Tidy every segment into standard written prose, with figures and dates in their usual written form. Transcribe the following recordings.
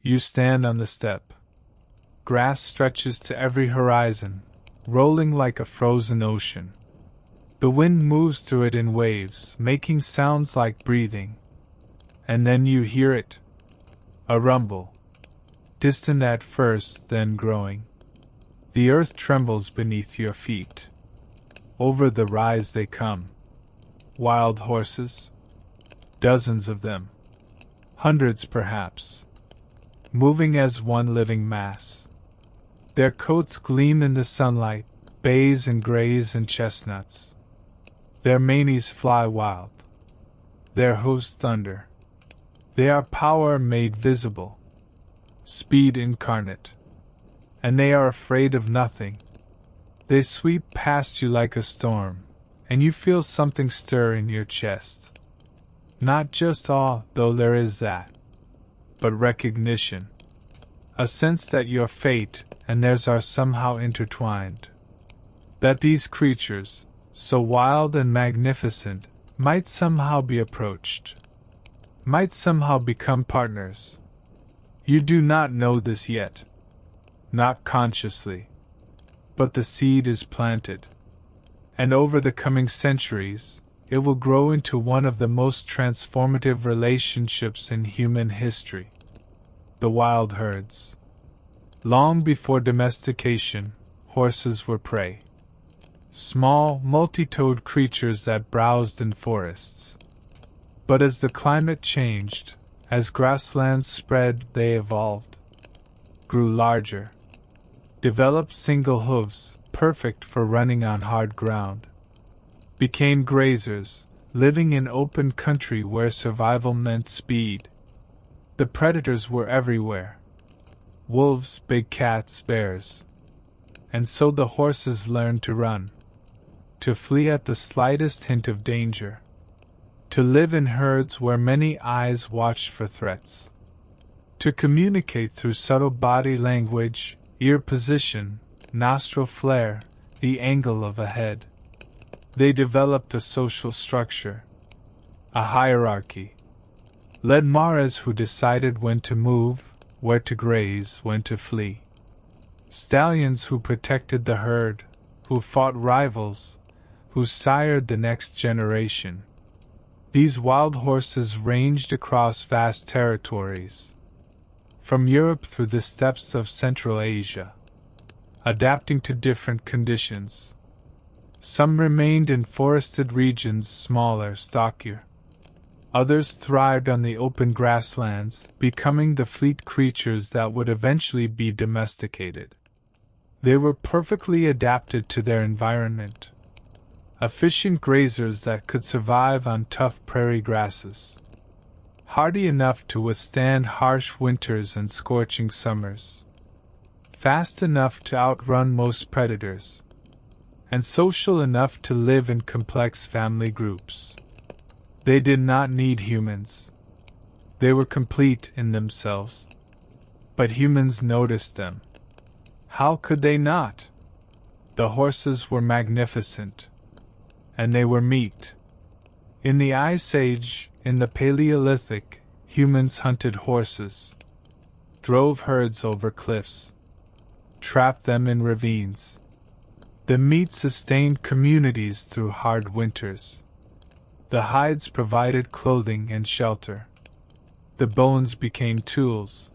You stand on the steppe. Grass stretches to every horizon, rolling like a frozen ocean. The wind moves through it in waves, making sounds like breathing. And then you hear it. A rumble. Distant at first, then growing. The earth trembles beneath your feet. Over the rise they come. Wild horses. Dozens of them. Hundreds perhaps. Moving as one living mass. Their coats gleam in the sunlight, bays and grays and chestnuts. Their manes fly wild. Their hoofs thunder. They are power made visible. Speed incarnate. And they are afraid of nothing. They sweep past you like a storm, and you feel something stir in your chest. Not just awe, though there is that, but recognition. A sense that your fate and theirs are somehow intertwined. That these creatures, so wild and magnificent, might somehow be approached. Might somehow become partners. You do not know this yet. Not consciously. But the seed is planted. And over the coming centuries, it will grow into one of the most transformative relationships in human history. The wild herds. Long before domestication, horses were prey. Small, multi-toed creatures that browsed in forests. But as the climate changed, as grasslands spread, they evolved. Grew larger. Developed single hooves, perfect for running on hard ground. Became grazers, living in open country where survival meant speed. The predators were everywhere. Wolves, big cats, bears. And so the horses learned to run. To flee at the slightest hint of danger. To live in herds where many eyes watched for threats. To communicate through subtle body language, ear position, nostril flare, the angle of a head. They developed a social structure. A hierarchy. Led mares who decided when to move, where to graze, when to flee. Stallions who protected the herd, who fought rivals, who sired the next generation. These wild horses ranged across vast territories. From Europe through the steppes of Central Asia. Adapting to different conditions. Some remained in forested regions smaller, stockier. Others thrived on the open grasslands, becoming the fleet creatures that would eventually be domesticated. They were perfectly adapted to their environment. Efficient grazers that could survive on tough prairie grasses. Hardy enough to withstand harsh winters and scorching summers. Fast enough to outrun most predators. And social enough to live in complex family groups. They did not need humans. They were complete in themselves. But humans noticed them. How could they not? The horses were magnificent. And they were meat. In the Ice Age, in the Paleolithic, humans hunted horses. Drove herds over cliffs. Trapped them in ravines. The meat sustained communities through hard winters. The hides provided clothing and shelter. The bones became tools.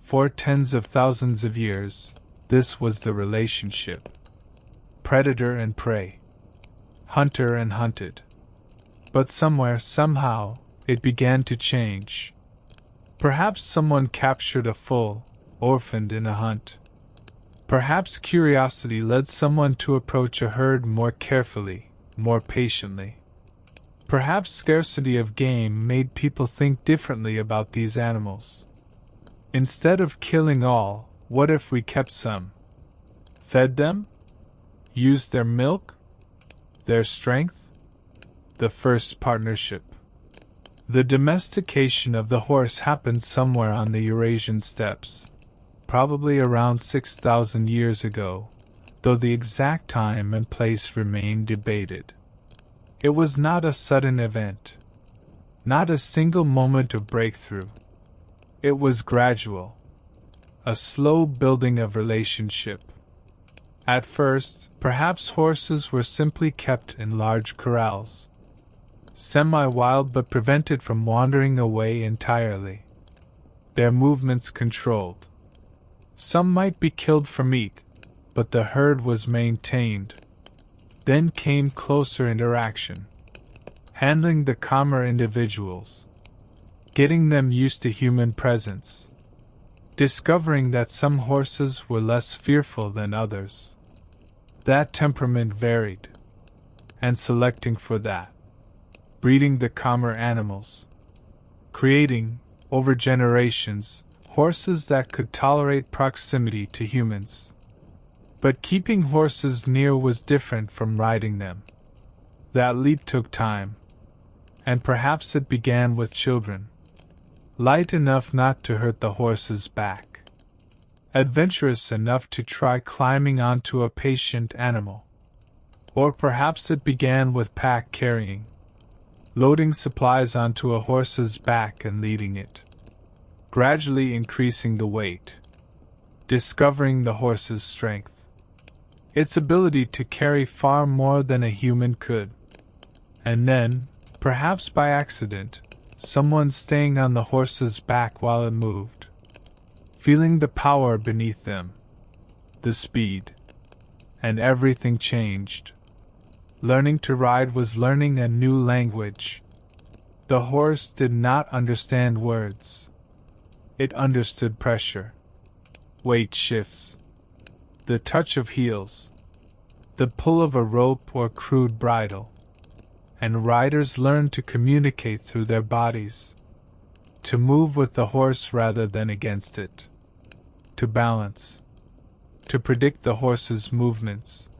For tens of thousands of years, this was the relationship. Predator and prey. Hunter and hunted. But somewhere, somehow, it began to change. Perhaps someone captured a foal, orphaned in a hunt. Perhaps curiosity led someone to approach a herd more carefully, more patiently. Perhaps scarcity of game made people think differently about these animals. Instead of killing all, what if we kept some? Fed them? Used their milk? Their strength? The first partnership. The domestication of the horse happened somewhere on the Eurasian steppes, probably around 6,000 years ago, though the exact time and place remain debated. It was not a sudden event, not a single moment of breakthrough. It was gradual, a slow building of relationship. At first, perhaps horses were simply kept in large corrals, semi-wild but prevented from wandering away entirely. Their movements controlled. Some might be killed for meat, but the herd was maintained. Then came closer interaction, handling the calmer individuals, getting them used to human presence, discovering that some horses were less fearful than others. That temperament varied, and selecting for that, breeding the calmer animals, creating, over generations, horses that could tolerate proximity to humans. But keeping horses near was different from riding them. That leap took time, and perhaps it began with children, light enough not to hurt the horse's back, adventurous enough to try climbing onto a patient animal. Or perhaps it began with pack carrying, loading supplies onto a horse's back and leading it, gradually increasing the weight, discovering the horse's strength, its ability to carry far more than a human could. And then, perhaps by accident, someone staying on the horse's back while it moved, feeling the power beneath them, the speed, and everything changed. Learning to ride was learning a new language. The horse did not understand words. It understood pressure, weight shifts, the touch of heels, the pull of a rope or crude bridle. And riders learned to communicate through their bodies, to move with the horse rather than against it, to balance, to predict the horse's movements,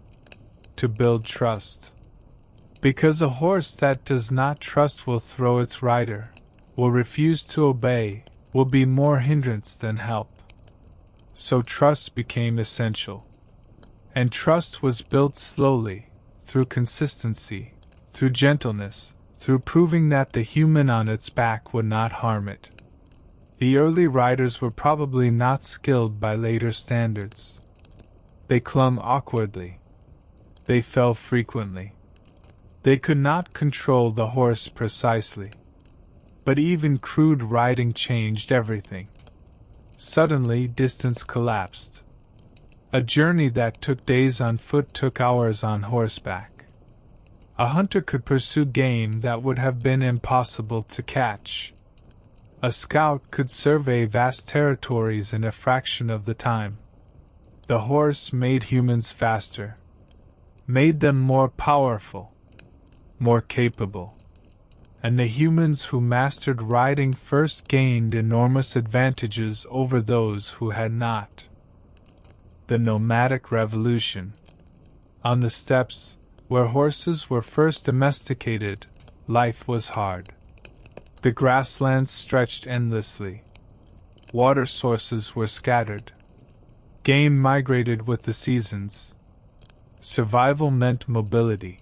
to build trust. Because a horse that does not trust will throw its rider, will refuse to obey, will be more hindrance than help. So trust became essential. And trust was built slowly, through consistency, through gentleness, through proving that the human on its back would not harm it. The early riders were probably not skilled by later standards. They clung awkwardly. They fell frequently. They could not control the horse precisely. But even crude riding changed everything. Suddenly, distance collapsed. A journey that took days on foot took hours on horseback. A hunter could pursue game that would have been impossible to catch. A scout could survey vast territories in a fraction of the time. The horse made humans faster, made them more powerful, more capable. And the humans who mastered riding first gained enormous advantages over those who had not. The nomadic revolution. On the steppes, where horses were first domesticated, life was hard. The grasslands stretched endlessly. Water sources were scattered. Game migrated with the seasons. Survival meant mobility.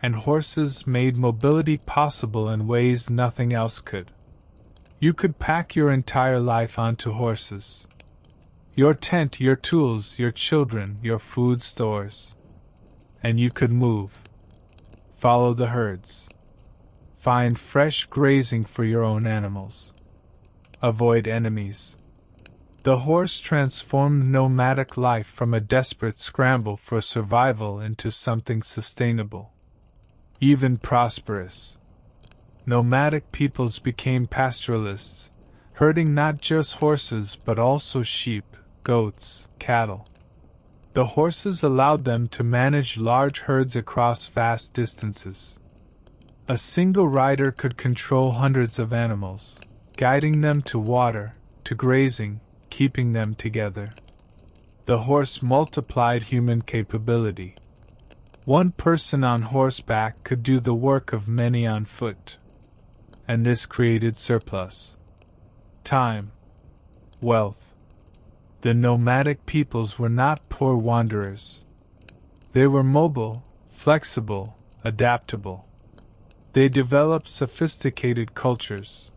And horses made mobility possible in ways nothing else could. You could pack your entire life onto horses. Your tent, your tools, your children, your food stores. And you could move. Follow the herds. Find fresh grazing for your own animals. Avoid enemies. The horse transformed nomadic life from a desperate scramble for survival into something sustainable, even prosperous. Nomadic peoples became pastoralists, herding not just horses but also sheep, goats, cattle. The horses allowed them to manage large herds across vast distances. A single rider could control hundreds of animals, guiding them to water, to grazing, keeping them together. The horse multiplied human capability. One person on horseback could do the work of many on foot. And this created surplus. Time. Wealth. The nomadic peoples were not poor wanderers. They were mobile, flexible, adaptable. They developed sophisticated cultures.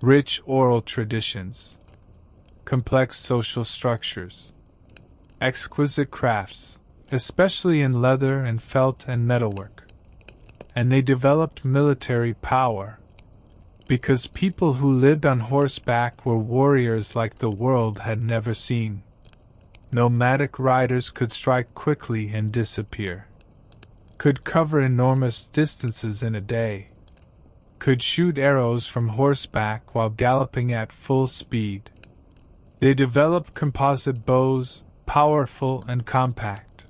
rich oral traditions, complex social structures, exquisite crafts, especially in leather and felt and metalwork. And they developed military power, because people who lived on horseback were warriors like the world had never seen. Nomadic riders could strike quickly and disappear, could cover enormous distances in a day, could shoot arrows from horseback while galloping at full speed. They developed composite bows, powerful and compact.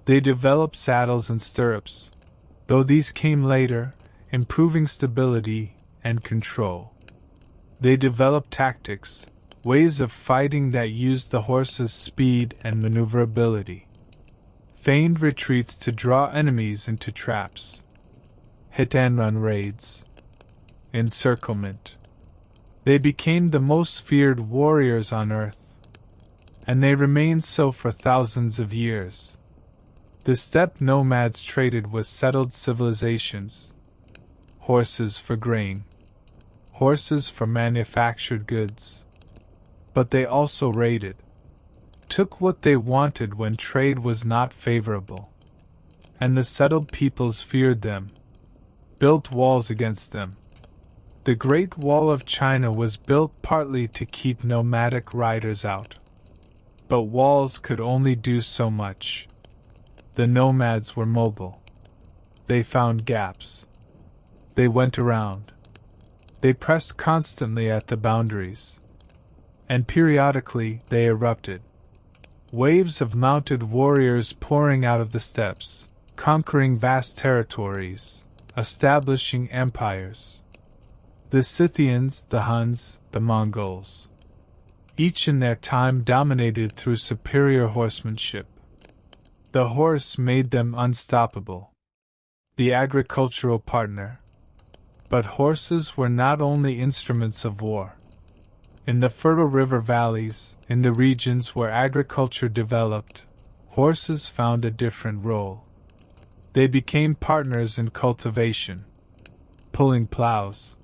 They developed saddles and stirrups, though these came later, improving stability and control. They developed tactics, ways of fighting that used the horse's speed and maneuverability. Feigned retreats to draw enemies into traps. Hit-and-run raids. Encirclement. They became the most feared warriors on earth, and they remained so for thousands of years. The steppe nomads traded with settled civilizations. Horses for grain. Horses for manufactured goods. But they also raided. Took what they wanted when trade was not favorable. And the settled peoples feared them. Built walls against them. The Great Wall of China was built partly to keep nomadic riders out. But walls could only do so much. The nomads were mobile. They found gaps. They went around. They pressed constantly at the boundaries. And periodically they erupted. Waves of mounted warriors pouring out of the steppes, conquering vast territories, establishing empires. The Scythians, the Huns, the Mongols. Each in their time dominated through superior horsemanship. The horse made them unstoppable. The agricultural partner. But horses were not only instruments of war. In the fertile river valleys, in the regions where agriculture developed, horses found a different role. They became partners in cultivation, pulling plows,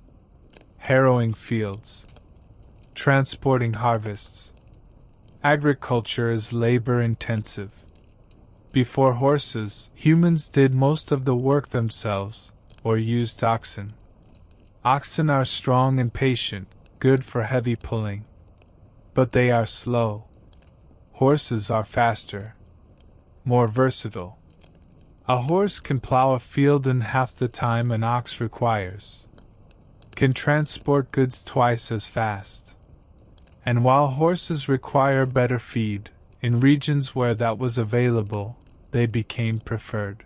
harrowing fields, transporting harvests. Agriculture is labor-intensive. Before horses, humans did most of the work themselves, or used oxen. Oxen are strong and patient, good for heavy pulling. But they are slow. Horses are faster, more versatile. A horse can plow a field in half the time an ox requires, can transport goods twice as fast. And while horses require better feed, in regions where that was available, they became preferred.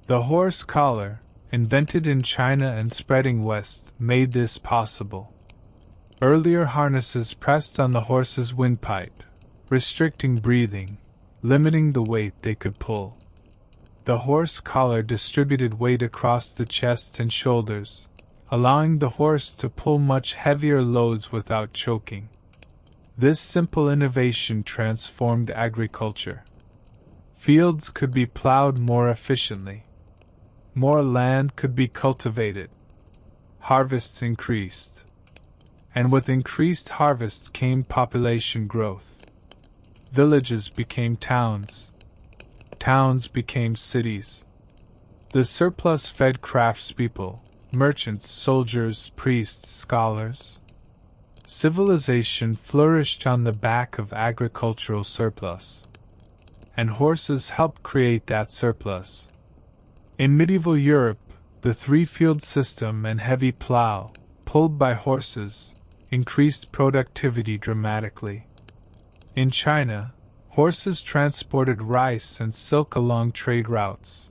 The horse collar, invented in China and spreading west, made this possible. Earlier harnesses pressed on the horse's windpipe, restricting breathing, limiting the weight they could pull. The horse collar distributed weight across the chest and shoulders, allowing the horse to pull much heavier loads without choking. This simple innovation transformed agriculture. Fields could be plowed more efficiently. More land could be cultivated. Harvests increased. And with increased harvests came population growth. Villages became towns. Towns became cities. The surplus fed craftspeople, merchants, soldiers, priests, scholars. Civilization flourished on the back of agricultural surplus. And horses helped create that surplus. In medieval Europe, the three-field system and heavy plow, pulled by horses, increased productivity dramatically. In China, horses transported rice and silk along trade routes.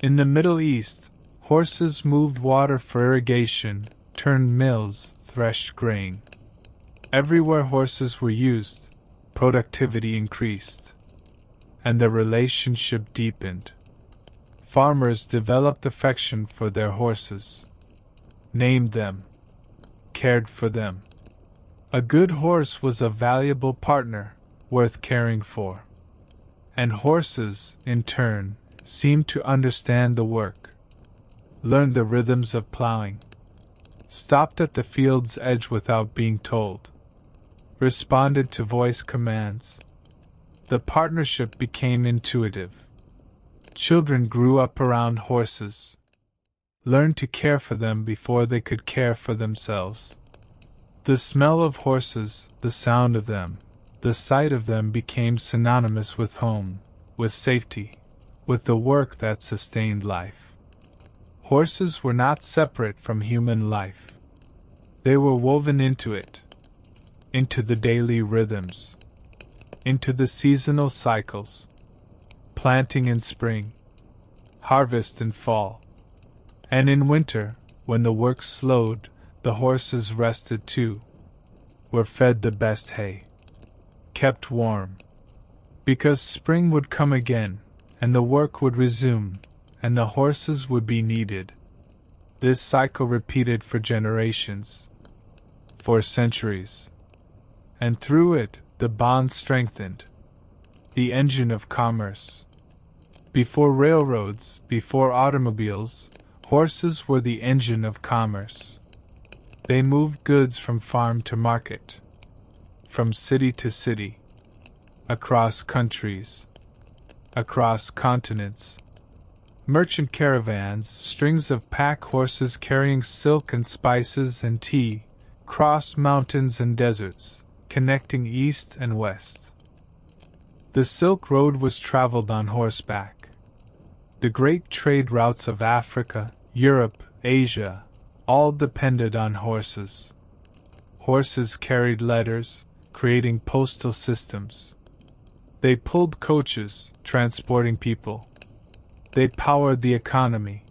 In the Middle East, horses moved water for irrigation, turned mills, threshed grain. Everywhere horses were used, productivity increased. And the relationship deepened. Farmers developed affection for their horses, named them, cared for them. A good horse was a valuable partner, worth caring for. And horses, in turn, seemed to understand the work, learned the rhythms of plowing, stopped at the field's edge without being told, responded to voice commands. The partnership became intuitive. Children grew up around horses, learned to care for them before they could care for themselves. The smell of horses, the sound of them, the sight of them became synonymous with home, with safety, with the work that sustained life. Horses were not separate from human life. They were woven into it, into the daily rhythms, into the seasonal cycles, planting in spring, harvest in fall, and in winter, when the work slowed, the horses rested too, were fed the best hay, kept warm, because spring would come again, and the work would resume, and the horses would be needed. This cycle repeated for generations, for centuries, and through it the bond strengthened, the engine of commerce. Before railroads, before automobiles, horses were the engine of commerce. They moved goods from farm to market, from city to city, across countries, across continents. Merchant caravans, strings of pack horses carrying silk and spices and tea, crossed mountains and deserts, connecting east and west. The Silk Road was traveled on horseback. The great trade routes of Africa, Europe, Asia, all depended on horses. Horses carried letters, creating postal systems. They pulled coaches, transporting people. They powered the economy.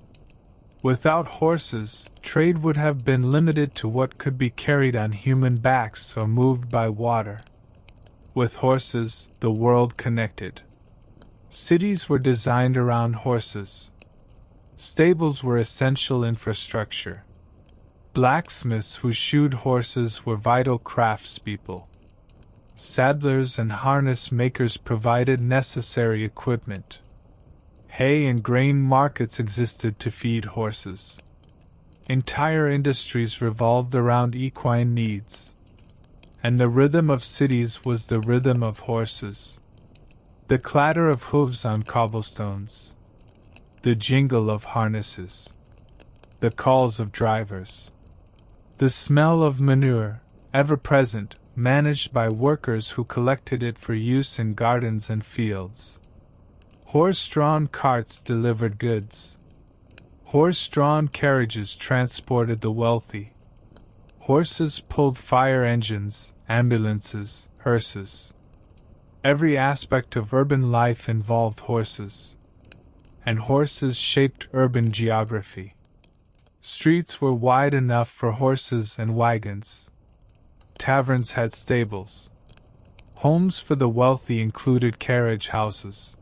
Without horses, trade would have been limited to what could be carried on human backs or moved by water. With horses, the world connected. Cities were designed around horses. Stables were essential infrastructure. Blacksmiths who shoed horses were vital craftspeople. Saddlers and harness makers provided necessary equipment. Hay and grain markets existed to feed horses. Entire industries revolved around equine needs. And the rhythm of cities was the rhythm of horses. The clatter of hooves on cobblestones. The jingle of harnesses. The calls of drivers. The smell of manure, ever present, managed by workers who collected it for use in gardens and fields. Horse-drawn carts delivered goods. Horse-drawn carriages transported the wealthy. Horses pulled fire engines, ambulances, hearses. Every aspect of urban life involved horses. And horses shaped urban geography. Streets were wide enough for horses and wagons. Taverns had stables. Homes for the wealthy included carriage houses.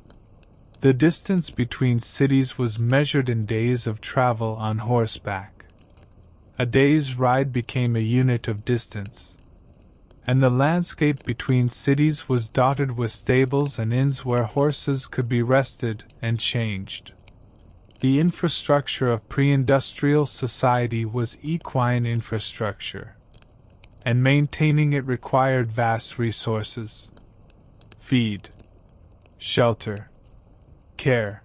The distance between cities was measured in days of travel on horseback. A day's ride became a unit of distance. And the landscape between cities was dotted with stables and inns where horses could be rested and changed. The infrastructure of pre-industrial society was equine infrastructure, and maintaining it required vast resources. Feed, shelter, care.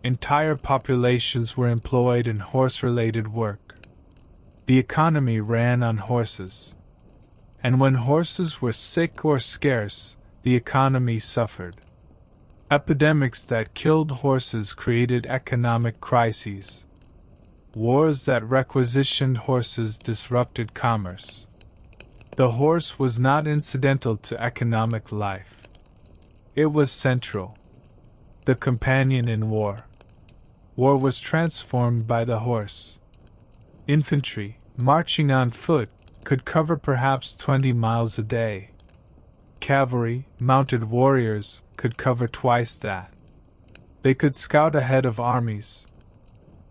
Entire populations were employed in horse-related work. The economy ran on horses. And when horses were sick or scarce, the economy suffered. Epidemics that killed horses created economic crises. Wars that requisitioned horses disrupted commerce. The horse was not incidental to economic life. It was central. The companion in war. War was transformed by the horse. Infantry, marching on foot, could cover perhaps 20 miles a day. Cavalry, mounted warriors, could cover twice that. They could scout ahead of armies,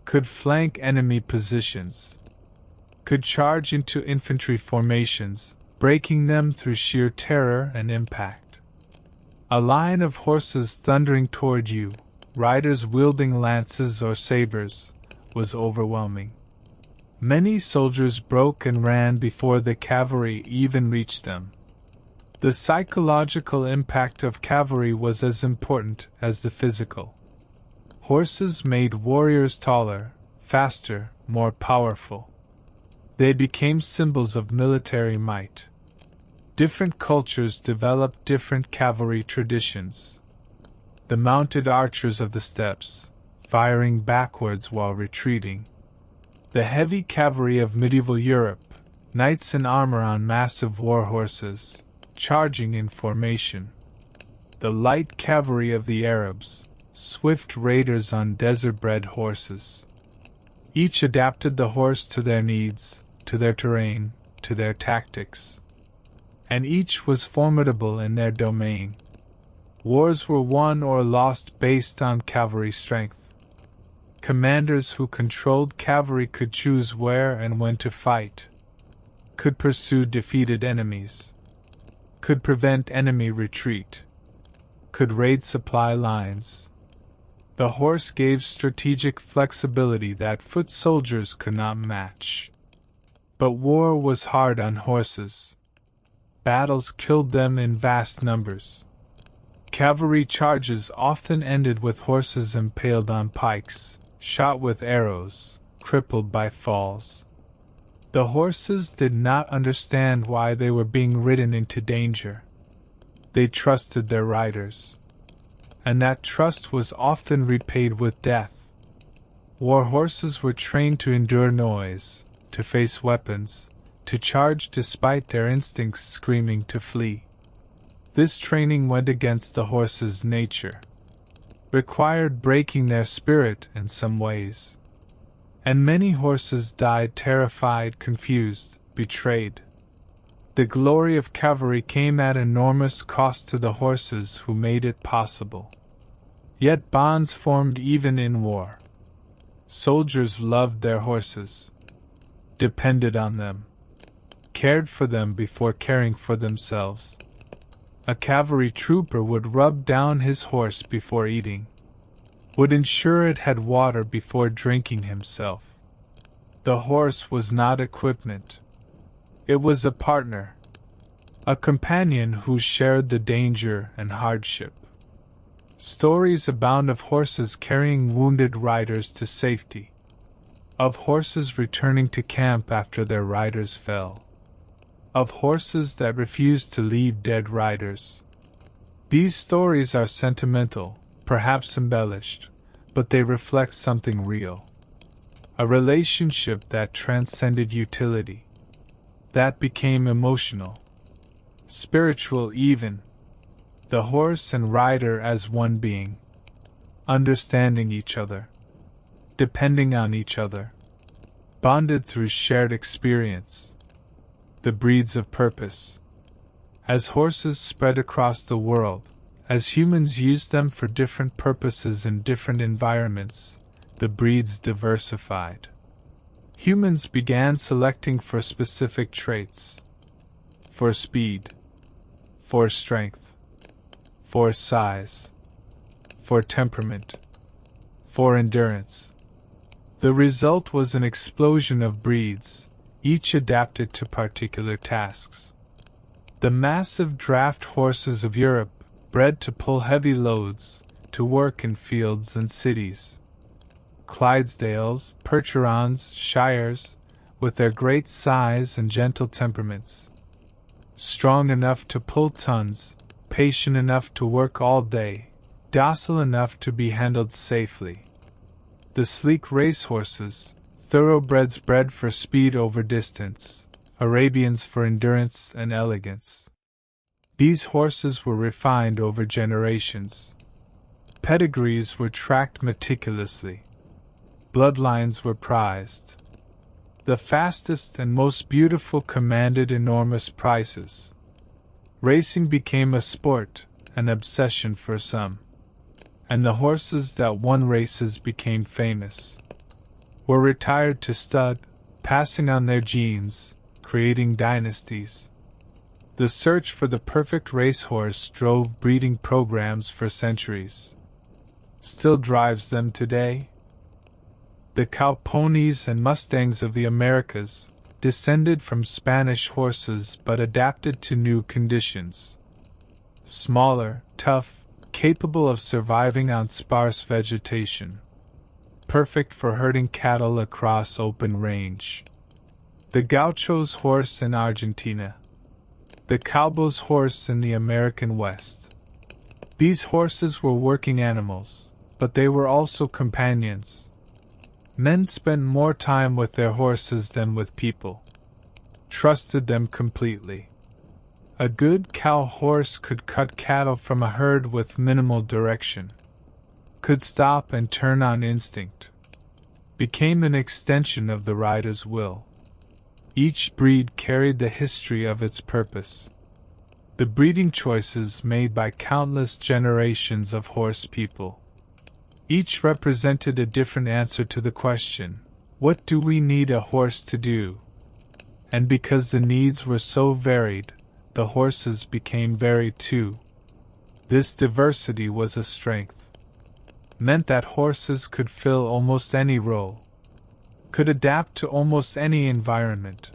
could flank enemy positions, could charge into infantry formations, breaking them through sheer terror and impact. A line of horses thundering toward you, riders wielding lances or sabers, was overwhelming. Many soldiers broke and ran before the cavalry even reached them. The psychological impact of cavalry was as important as the physical. Horses made warriors taller, faster, more powerful. They became symbols of military might. Different cultures developed different cavalry traditions. The mounted archers of the steppes, firing backwards while retreating. The heavy cavalry of medieval Europe, knights in armor on massive war horses, charging in formation. The light cavalry of the Arabs, swift raiders on desert-bred horses. Each adapted the horse to their needs, to their terrain, to their tactics. And each was formidable in their domain. Wars were won or lost based on cavalry strength. Commanders who controlled cavalry could choose where and when to fight, could pursue defeated enemies, could prevent enemy retreat, could raid supply lines. The horse gave strategic flexibility that foot soldiers could not match. But war was hard on horses. Battles killed them in vast numbers. Cavalry charges often ended with horses impaled on pikes, shot with arrows, crippled by falls. The horses did not understand why they were being ridden into danger. They trusted their riders. And that trust was often repaid with death. War horses were trained to endure noise, to face weapons, to charge despite their instincts screaming to flee. This training went against the horse's nature, required breaking their spirit in some ways. And many horses died terrified, confused, betrayed. The glory of cavalry came at enormous cost to the horses who made it possible. Yet bonds formed even in war. Soldiers loved their horses, depended on them, cared for them before caring for themselves. A cavalry trooper would rub down his horse before eating, would ensure it had water before drinking himself. The horse was not equipment. It was a partner, a companion who shared the danger and hardship. Stories abound of horses carrying wounded riders to safety, of horses returning to camp after their riders fell, of horses that refused to leave dead riders. These stories are sentimental, perhaps embellished, but they reflect something real. A relationship that transcended utility, that became emotional, spiritual even. The horse and rider as one being, understanding each other, depending on each other, bonded through shared experience. The breeds of purpose. As horses spread across the world, as humans used them for different purposes in different environments, the breeds diversified. Humans began selecting for specific traits, for speed, for strength, for size, for temperament, for endurance. The result was an explosion of breeds, each adapted to particular tasks. The massive draft horses of Europe, bred to pull heavy loads, to work in fields and cities. Clydesdales, Percherons, Shires, with their great size and gentle temperaments. Strong enough to pull tons, patient enough to work all day, docile enough to be handled safely. The sleek racehorses, thoroughbreds bred for speed over distance, Arabians for endurance and elegance. These horses were refined over generations. Pedigrees were tracked meticulously. Bloodlines were prized. The fastest and most beautiful commanded enormous prices. Racing became a sport, an obsession for some. And the horses that won races became famous. Were retired to stud, passing on their genes, creating dynasties. The search for the perfect racehorse drove breeding programs for centuries. Still drives them today. The cow ponies and mustangs of the Americas, descended from Spanish horses but adapted to new conditions. Smaller, tough, capable of surviving on sparse vegetation. Perfect for herding cattle across open range. The gaucho's horse in Argentina. The cowboy's horse in the American West. These horses were working animals, but they were also companions. Men spent more time with their horses than with people. Trusted them completely. A good cow horse could cut cattle from a herd with minimal direction. Could stop and turn on instinct. Became an extension of the rider's will. Each breed carried the history of its purpose. The breeding choices made by countless generations of horse people. Each represented a different answer to the question, what do we need a horse to do? And because the needs were so varied, the horses became varied too. This diversity was a strength. Meant that horses could fill almost any role. Could adapt to almost any environment.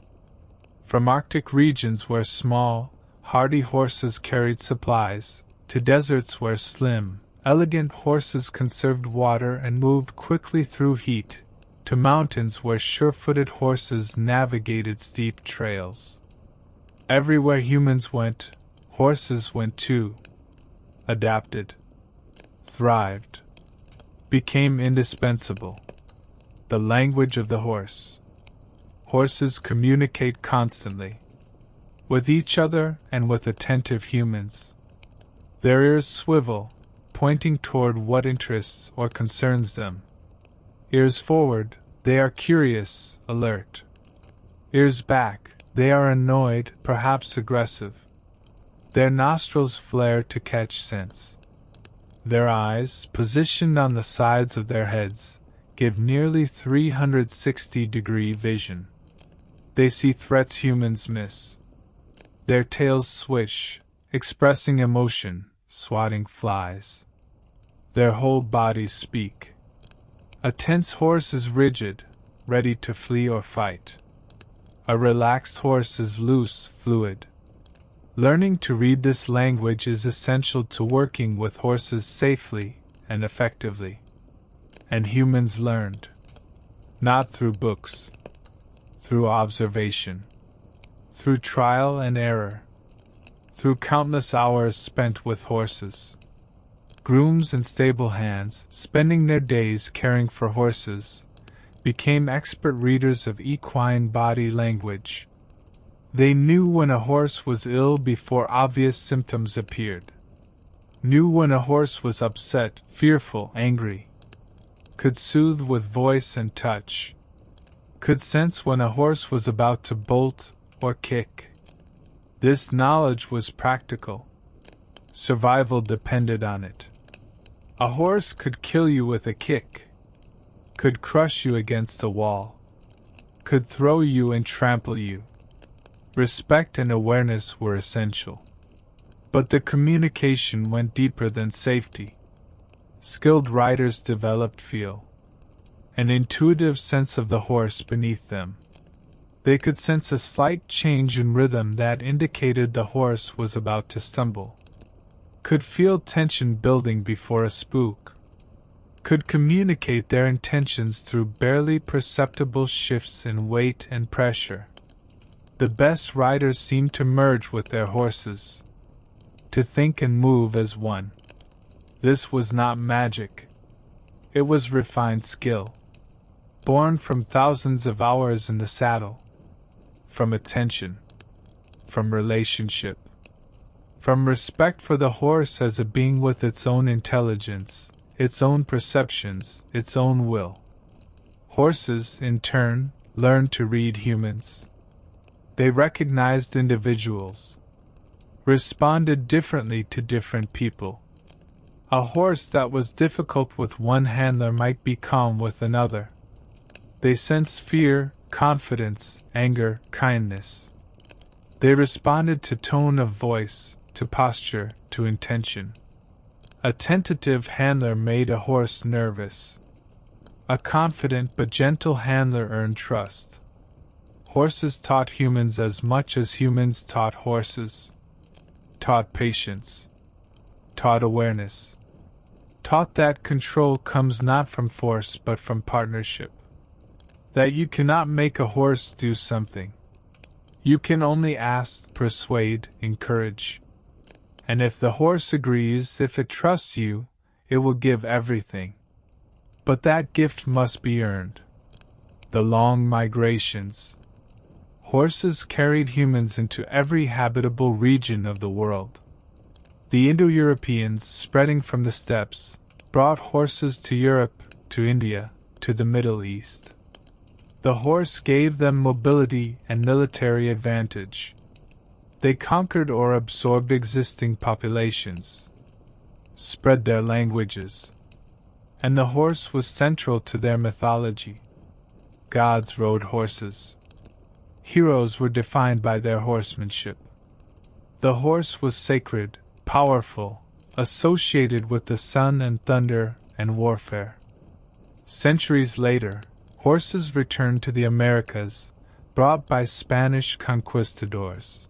From Arctic regions where small, hardy horses carried supplies, to deserts where slim, elegant horses conserved water and moved quickly through heat, to mountains where sure-footed horses navigated steep trails. Everywhere humans went, horses went too. Adapted. Thrived. Became indispensable. The language of the horse. Horses communicate constantly. With each other and with attentive humans. Their ears swivel, pointing toward what interests or concerns them. Ears forward, they are curious, alert. Ears back, they are annoyed, perhaps aggressive. Their nostrils flare to catch scents. Their eyes, positioned on the sides of their heads, give nearly 360-degree vision. They see threats humans miss. Their tails swish, expressing emotion, swatting flies. Their whole bodies speak. A tense horse is rigid, ready to flee or fight. A relaxed horse is loose, fluid. Learning to read this language is essential to working with horses safely and effectively. And humans learned. Not through books. Through observation. Through trial and error. Through countless hours spent with horses. Grooms and stable hands, spending their days caring for horses, became expert readers of equine body language. They knew when a horse was ill before obvious symptoms appeared. Knew when a horse was upset, fearful, angry. Could soothe with voice and touch. Could sense when a horse was about to bolt or kick. This knowledge was practical. Survival depended on it. A horse could kill you with a kick. Could crush you against a wall. Could throw you and trample you. Respect and awareness were essential. But the communication went deeper than safety. Skilled riders developed feel. An intuitive sense of the horse beneath them. They could sense a slight change in rhythm that indicated the horse was about to stumble. Could feel tension building before a spook. Could communicate their intentions through barely perceptible shifts in weight and pressure. The best riders seemed to merge with their horses. To think and move as one. This was not magic. It was refined skill. Born from thousands of hours in the saddle. From attention. From relationship. From respect for the horse as a being with its own intelligence, its own perceptions, its own will. Horses, in turn, learned to read humans. They recognized individuals. Responded differently to different people. A horse that was difficult with one handler might be calm with another. They sensed fear, confidence, anger, kindness. They responded to tone of voice, to posture, to intention. A tentative handler made a horse nervous. A confident but gentle handler earned trust. Horses taught humans as much as humans taught horses. Taught patience. Taught awareness. Taught that control comes not from force but from partnership. That you cannot make a horse do something. You can only ask, persuade, encourage. And if the horse agrees, if it trusts you, it will give everything. But that gift must be earned. The long migrations. Horses carried humans into every habitable region of the world. The Indo-Europeans, spreading from the steppes, brought horses to Europe, to India, to the Middle East. The horse gave them mobility and military advantage. They conquered or absorbed existing populations, spread their languages, and the horse was central to their mythology. Gods rode horses. Heroes were defined by their horsemanship. The horse was sacred, powerful, associated with the sun and thunder and warfare. Centuries later, horses returned to the Americas, brought by Spanish conquistadors.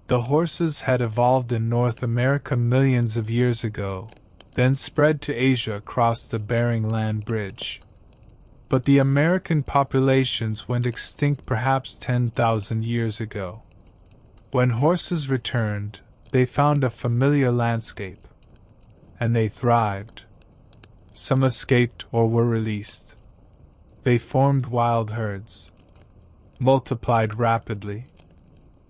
The horses had evolved in North America millions of years ago, then spread to Asia across the Bering Land Bridge. But the American populations went extinct perhaps 10,000 years ago. When horses returned, they found a familiar landscape. And they thrived. Some escaped or were released. They formed wild herds. Multiplied rapidly.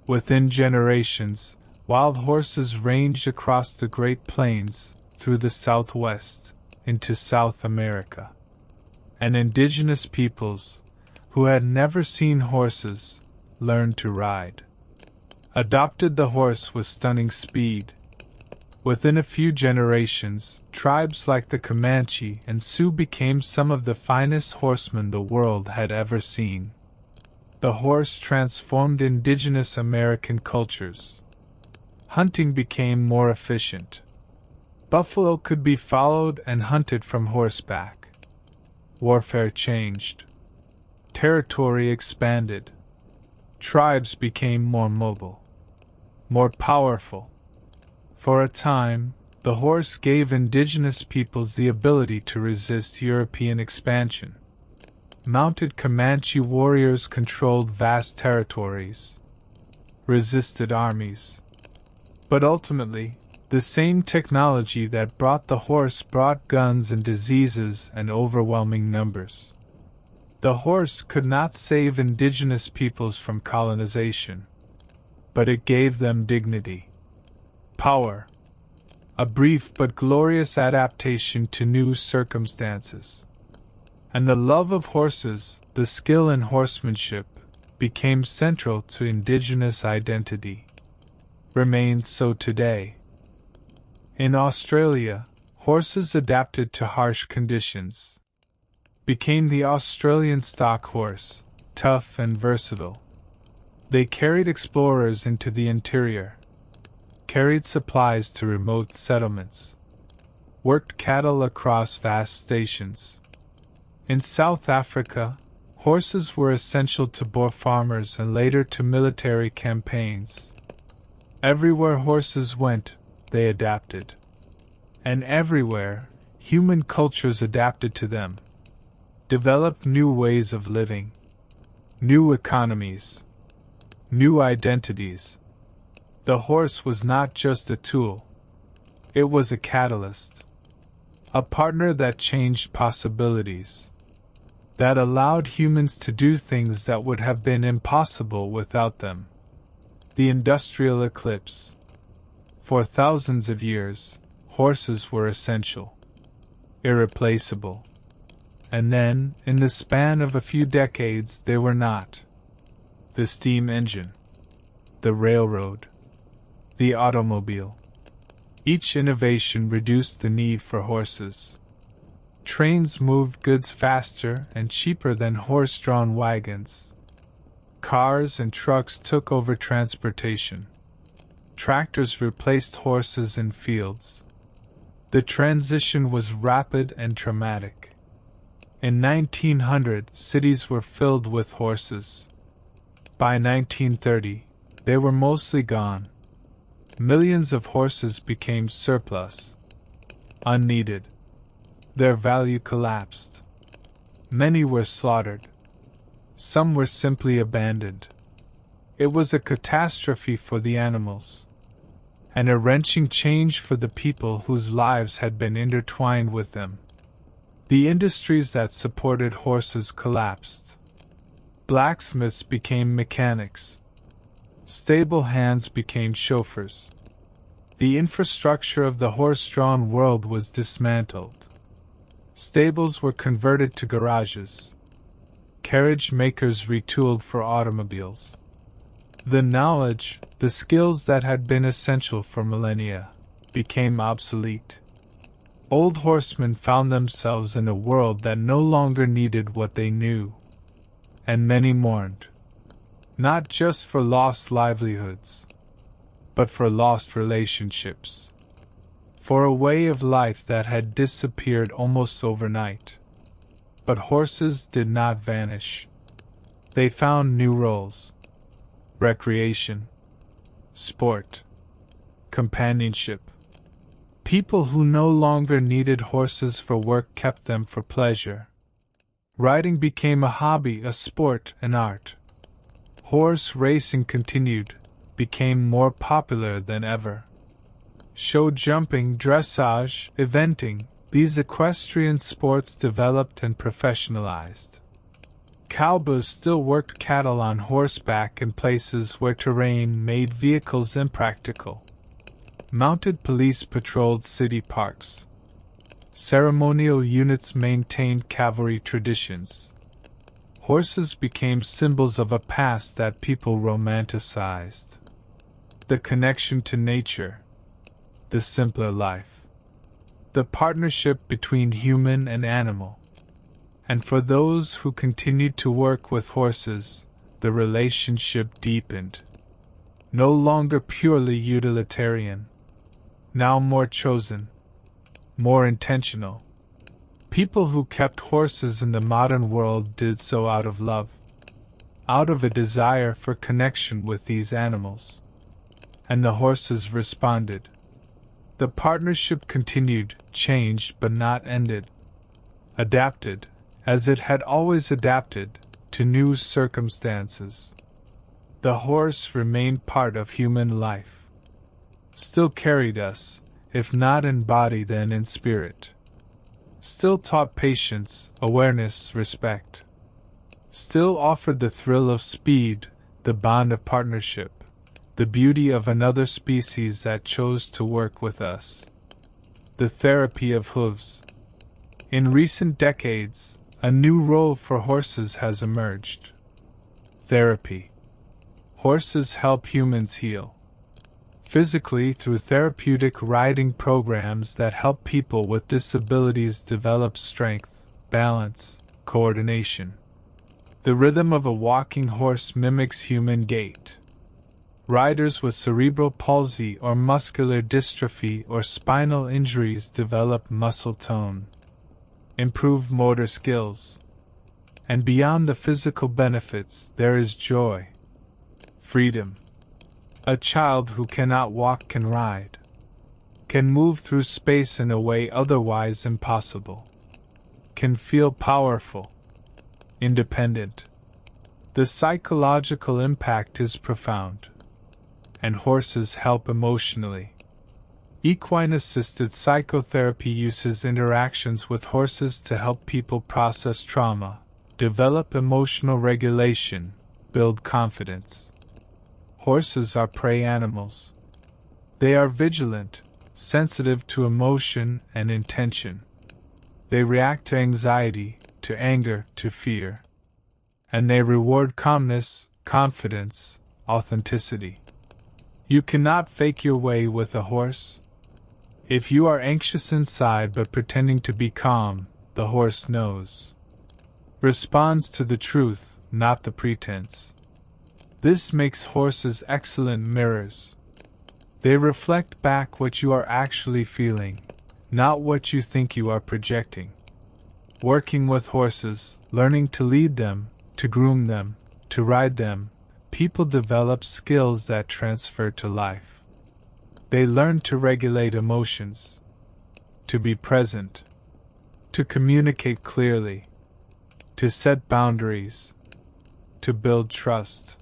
Within generations, wild horses ranged across the Great Plains, through the Southwest, into South America. And indigenous peoples, who had never seen horses, learned to ride. Adopted the horse with stunning speed. Within a few generations, tribes like the Comanche and Sioux became some of the finest horsemen the world had ever seen. The horse transformed indigenous American cultures. Hunting became more efficient. Buffalo could be followed and hunted from horseback. Warfare changed. Territory expanded. Tribes became more mobile, more powerful. For a time, the horse gave indigenous peoples the ability to resist European expansion. Mounted Comanche warriors controlled vast territories, resisted armies. But ultimately, the same technology that brought the horse brought guns and diseases and overwhelming numbers. The horse could not save indigenous peoples from colonization, but it gave them dignity, power, a brief but glorious adaptation to new circumstances. And the love of horses, the skill in horsemanship, became central to indigenous identity. Remains so today. In Australia, horses adapted to harsh conditions. Became the Australian stock horse, tough and versatile. They carried explorers into the interior, carried supplies to remote settlements, worked cattle across vast stations. In South Africa, horses were essential to Boer farmers and later to military campaigns. Everywhere horses went, they adapted. And everywhere, human cultures adapted to them. Developed new ways of living, new economies, new identities. The horse was not just a tool. It was a catalyst. A partner that changed possibilities. That allowed humans to do things that would have been impossible without them. The industrial eclipse. For thousands of years, horses were essential, irreplaceable. And then, in the span of a few decades, they were not. The steam engine, the railroad, the automobile. Each innovation reduced the need for horses. Trains moved goods faster and cheaper than horse-drawn wagons. Cars and trucks took over transportation. Tractors replaced horses in fields. The transition was rapid and traumatic. In 1900, cities were filled with horses. By 1930, they were mostly gone. Millions of horses became surplus, unneeded. Their value collapsed. Many were slaughtered. Some were simply abandoned. It was a catastrophe for the animals, and a wrenching change for the people whose lives had been intertwined with them. The industries that supported horses collapsed. Blacksmiths became mechanics. Stable hands became chauffeurs. The infrastructure of the horse-drawn world was dismantled. Stables were converted to garages. Carriage makers retooled for automobiles. The knowledge, the skills that had been essential for millennia, became obsolete. Old horsemen found themselves in a world that no longer needed what they knew. And many mourned, not just for lost livelihoods, but for lost relationships, for a way of life that had disappeared almost overnight. But horses did not vanish. They found new roles: recreation, sport, companionship. People who no longer needed horses for work kept them for pleasure. Riding became a hobby, a sport, an art. Horse racing continued, became more popular than ever. Show jumping, dressage, eventing, these equestrian sports developed and professionalized. Cowboys still worked cattle on horseback in places where terrain made vehicles impractical. Mounted police patrolled city parks. Ceremonial units maintained cavalry traditions. Horses became symbols of a past that people romanticized. The connection to nature, the simpler life, the partnership between human and animal. And for those who continued to work with horses, the relationship deepened. No longer purely utilitarian, now more chosen, more intentional. People who kept horses in the modern world did so out of love, out of a desire for connection with these animals. And the horses responded. The partnership continued, changed but not ended, adapted, as it had always adapted, to new circumstances. The horse remained part of human life, still carried us, if not in body then in spirit. Still taught patience, awareness, respect. Still offered the thrill of speed, the bond of partnership, the beauty of another species that chose to work with us. The therapy of hooves. In recent decades, a new role for horses has emerged. Therapy. Horses help humans heal. Physically, through therapeutic riding programs that help people with disabilities develop strength, balance, coordination. The rhythm of a walking horse mimics human gait. Riders with cerebral palsy or muscular dystrophy or spinal injuries develop muscle tone, improve motor skills. And beyond the physical benefits, there is joy, freedom. A child who cannot walk can ride, can move through space in a way otherwise impossible, can feel powerful, independent. The psychological impact is profound, and horses help emotionally. Equine-assisted psychotherapy uses interactions with horses to help people process trauma, develop emotional regulation, build confidence. Horses are prey animals. They are vigilant, sensitive to emotion and intention. They react to anxiety, to anger, to fear. And they reward calmness, confidence, authenticity. You cannot fake your way with a horse. If you are anxious inside but pretending to be calm, the horse knows. Responds to the truth, not the pretense. This makes horses excellent mirrors. They reflect back what you are actually feeling, not what you think you are projecting. Working with horses, learning to lead them, to groom them, to ride them, people develop skills that transfer to life. They learn to regulate emotions, to be present, to communicate clearly, to set boundaries, to build trust.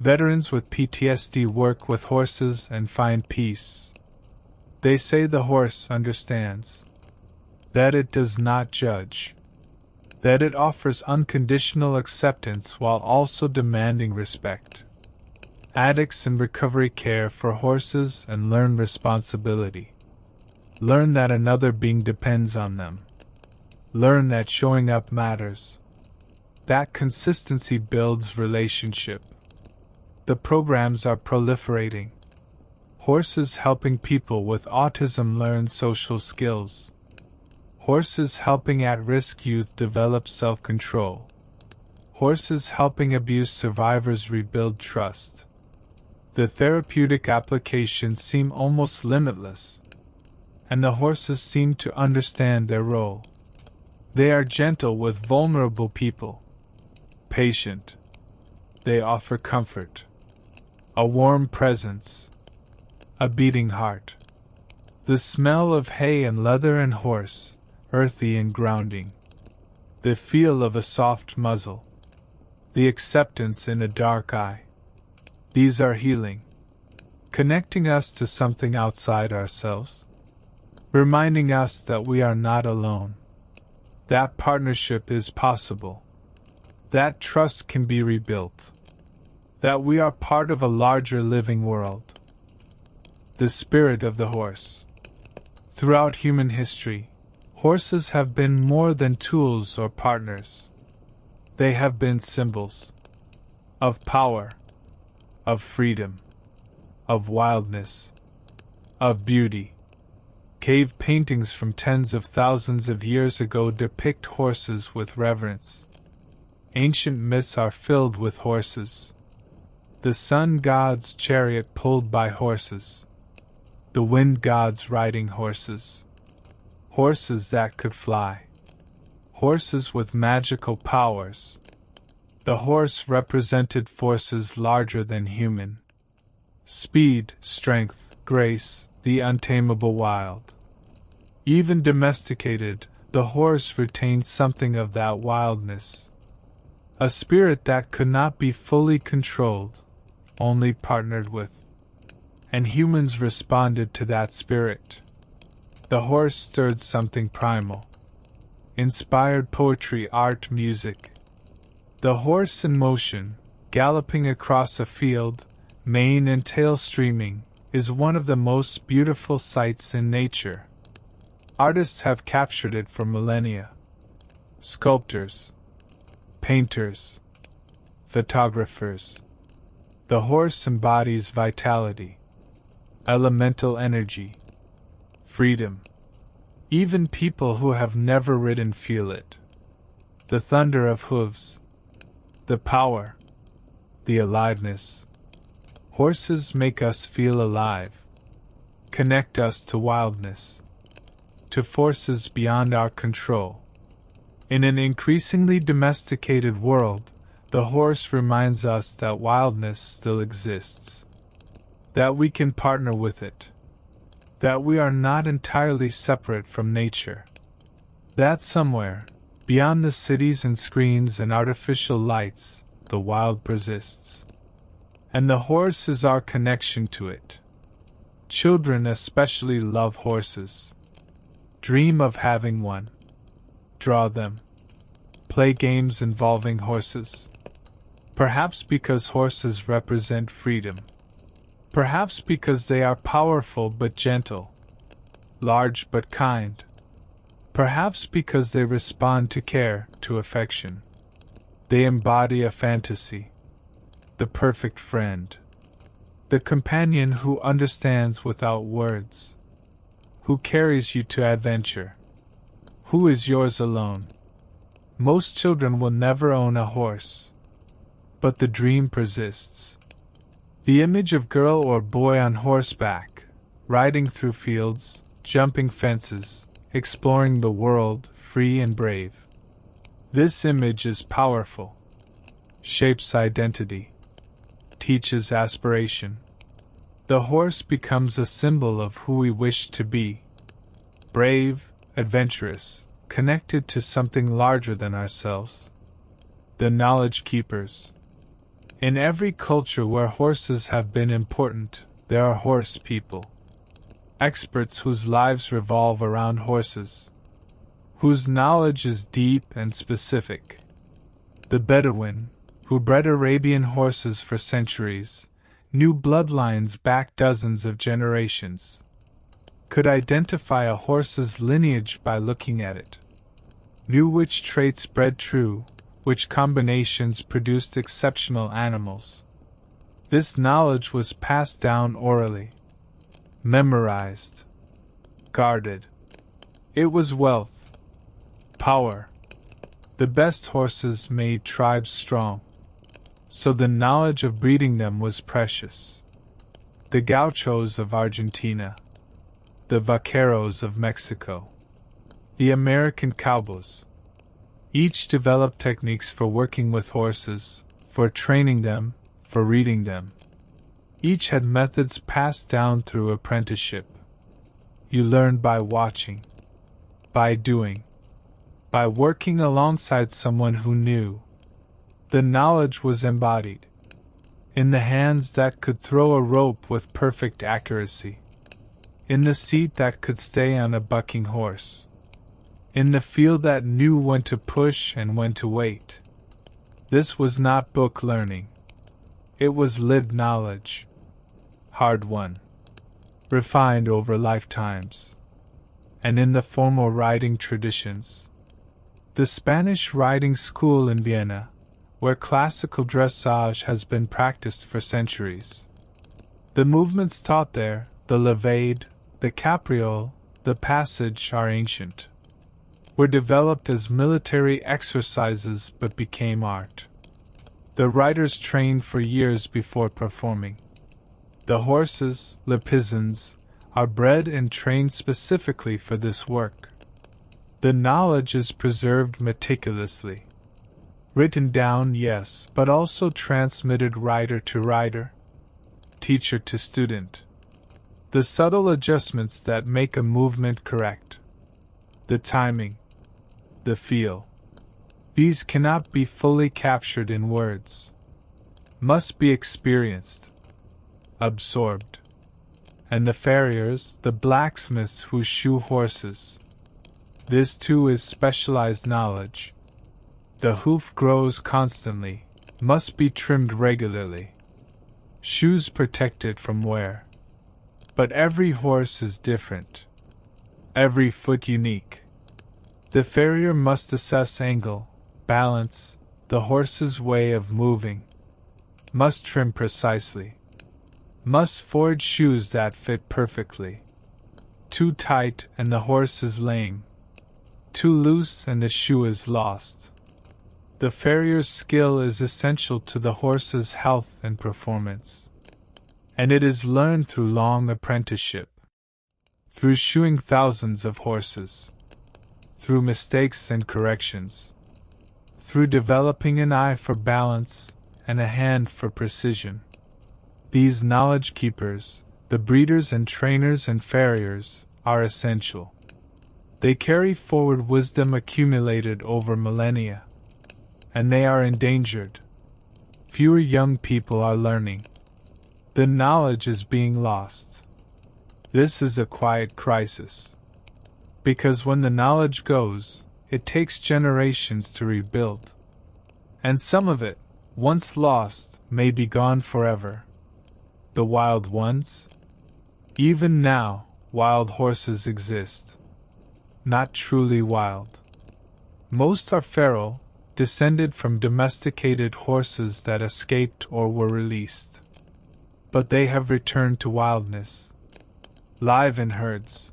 Veterans with PTSD work with horses and find peace. They say the horse understands, that it does not judge, that it offers unconditional acceptance while also demanding respect. Addicts in recovery care for horses and learn responsibility. Learn that another being depends on them. Learn that showing up matters. That consistency builds relationship. The programs are proliferating. Horses helping people with autism learn social skills. Horses helping at-risk youth develop self-control. Horses helping abuse survivors rebuild trust. The therapeutic applications seem almost limitless, and the horses seem to understand their role. They are gentle with vulnerable people, patient. They offer comfort, a warm presence, a beating heart. The smell of hay and leather and horse, earthy and grounding. The feel of a soft muzzle. The acceptance in a dark eye. These are healing, connecting us to something outside ourselves, reminding us that we are not alone, that partnership is possible, that trust can be rebuilt, that we are part of a larger living world. The spirit of the horse. Throughout human history, horses have been more than tools or partners. They have been symbols of power, of freedom, of wildness, of beauty. Cave paintings from tens of thousands of years ago depict horses with reverence. Ancient myths are filled with horses. The sun god's chariot pulled by horses. The wind gods riding horses. Horses that could fly. Horses with magical powers. The horse represented forces larger than human. Speed, strength, grace, the untamable wild. Even domesticated, the horse retained something of that wildness. A spirit that could not be fully controlled, only partnered with. And humans responded to that spirit. The horse stirred something primal. Inspired poetry, art, music. The horse in motion, galloping across a field, mane and tail streaming, is one of the most beautiful sights in nature. Artists have captured it for millennia. Sculptors, painters, photographers. The horse embodies vitality, elemental energy, freedom. Even people who have never ridden feel it. The thunder of hooves, the power, the aliveness. Horses make us feel alive, connect us to wildness, to forces beyond our control. In an increasingly domesticated world, the horse reminds us that wildness still exists, that we can partner with it, that we are not entirely separate from nature, that somewhere, beyond the cities and screens and artificial lights, the wild persists. And the horse is our connection to it. Children especially love horses. Dream of having one. Draw them. Play games involving horses. Perhaps because horses represent freedom. Perhaps because they are powerful but gentle. Large but kind. Perhaps because they respond to care, to affection. They embody a fantasy. The perfect friend. The companion who understands without words. Who carries you to adventure. Who is yours alone. Most children will never own a horse. But the dream persists. The image of girl or boy on horseback, riding through fields, jumping fences, exploring the world, free and brave. This image is powerful. Shapes identity. Teaches aspiration. The horse becomes a symbol of who we wish to be. Brave, adventurous, connected to something larger than ourselves. The knowledge keepers. In every culture where horses have been important, there are horse people. Experts whose lives revolve around horses. Whose knowledge is deep and specific. The Bedouin, who bred Arabian horses for centuries, knew bloodlines back dozens of generations. Could identify a horse's lineage by looking at it. Knew which traits bred true, which combinations produced exceptional animals. This knowledge was passed down orally. Memorized. Guarded. It was wealth. Power. The best horses made tribes strong. So the knowledge of breeding them was precious. The gauchos of Argentina. The vaqueros of Mexico. The American cowboys. Each developed techniques for working with horses, for training them, for reading them. Each had methods passed down through apprenticeship. You learned by watching, by doing, by working alongside someone who knew. The knowledge was embodied in the hands that could throw a rope with perfect accuracy, in the seat that could stay on a bucking horse, in the field that knew when to push and when to wait. This was not book learning. It was lived knowledge. Hard won. Refined over lifetimes. And in the formal riding traditions. The Spanish riding school in Vienna, where classical dressage has been practiced for centuries. The movements taught there, the levade, the capriole, the passage are ancient. Were developed as military exercises but became art. The riders trained for years before performing. The horses, le pisans, are bred and trained specifically for this work. The knowledge is preserved meticulously. Written down, yes, but also transmitted rider to rider, teacher to student. The subtle adjustments that make a movement correct. The timing. The feel. These cannot be fully captured in words. Must be experienced. Absorbed. And the farriers, the blacksmiths who shoe horses. This too is specialized knowledge. The hoof grows constantly, must be trimmed regularly. Shoes protected from wear. But every horse is different. Every foot unique. The farrier must assess angle, balance, the horse's way of moving. Must trim precisely. Must forge shoes that fit perfectly. Too tight and the horse is lame. Too loose and the shoe is lost. The farrier's skill is essential to the horse's health and performance. And it is learned through long apprenticeship. Through shoeing thousands of horses. Through mistakes and corrections. Through developing an eye for balance and a hand for precision. These knowledge keepers, the breeders and trainers and farriers, are essential. They carry forward wisdom accumulated over millennia. And they are endangered. Fewer young people are learning. The knowledge is being lost. This is a quiet crisis. Because when the knowledge goes, it takes generations to rebuild. And some of it, once lost, may be gone forever. The wild ones? Even now, wild horses exist. Not truly wild. Most are feral, descended from domesticated horses that escaped or were released. But they have returned to wildness. Live in herds.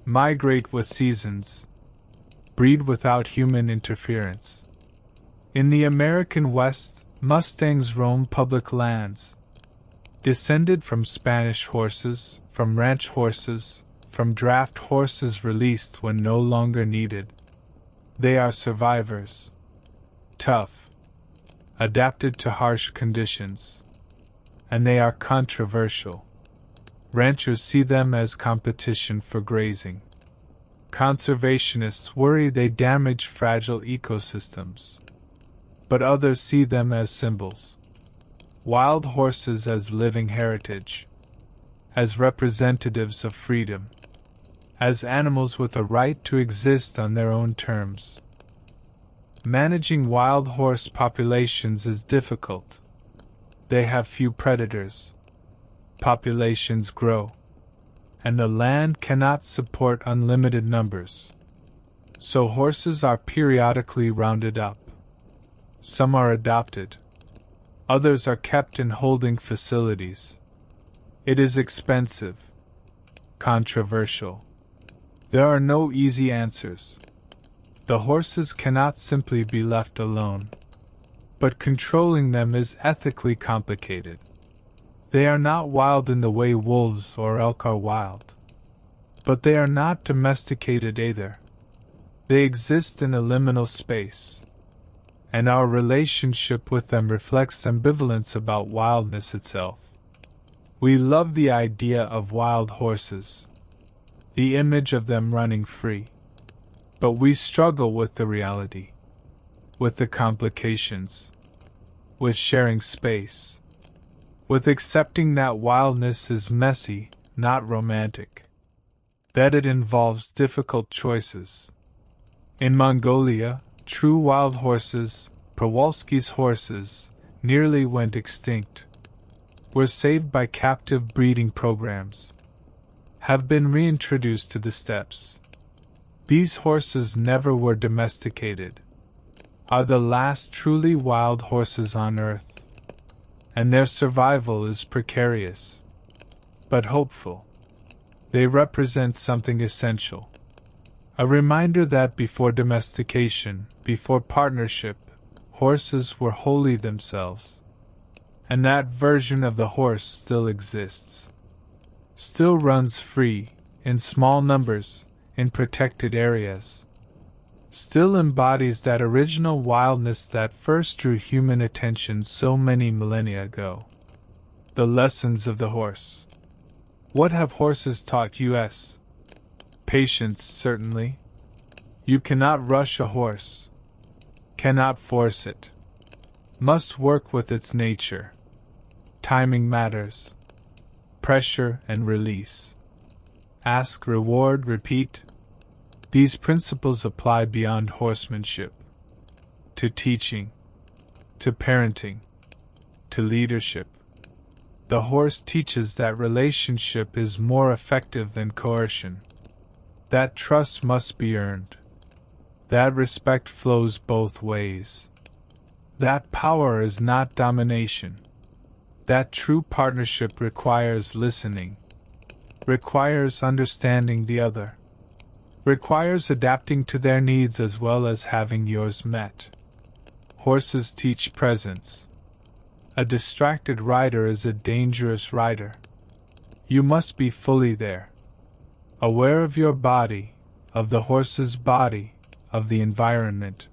Migrate with seasons. Breed without human interference. In the American West, mustangs roam public lands. Descended from Spanish horses, from ranch horses, from draft horses released when no longer needed. They are survivors. Tough. Adapted to harsh conditions. And they are controversial. Ranchers see them as competition for grazing. Conservationists worry they damage fragile ecosystems. But others see them as symbols. Wild horses as living heritage. As representatives of freedom. As animals with a right to exist on their own terms. Managing wild horse populations is difficult. They have few predators. Populations grow. And the land cannot support unlimited numbers. So horses are periodically rounded up. Some are adopted. Others are kept in holding facilities. It is expensive. Controversial. There are no easy answers. The horses cannot simply be left alone. But controlling them is ethically complicated. They are not wild in the way wolves or elk are wild. But they are not domesticated either. They exist in a liminal space. And our relationship with them reflects ambivalence about wildness itself. We love the idea of wild horses, the image of them running free. But we struggle with the reality, with the complications, with sharing space, with accepting that wildness is messy, not romantic, that it involves difficult choices. In Mongolia, true wild horses, Przewalski's horses, nearly went extinct, were saved by captive breeding programs, have been reintroduced to the steppes. These horses never were domesticated, are the last truly wild horses on Earth, and their survival is precarious, but hopeful. They represent something essential. A reminder that before domestication, before partnership, horses were wholly themselves. And that version of the horse still exists. Still runs free, in small numbers, in protected areas. Still embodies that original wildness that first drew human attention so many millennia ago. The lessons of the horse. What have horses taught us? Patience, certainly. You cannot rush a horse. Cannot force it. Must work with its nature. Timing matters. Pressure and release. Ask, reward, repeat. These principles apply beyond horsemanship. To teaching. To parenting. To leadership. The horse teaches that relationship is more effective than coercion. That trust must be earned. That respect flows both ways. That power is not domination. That true partnership requires listening, requires understanding the other, requires adapting to their needs as well as having yours met. Horses teach presence. A distracted rider is a dangerous rider. You must be fully there, aware of your body, of the horse's body, of the environment,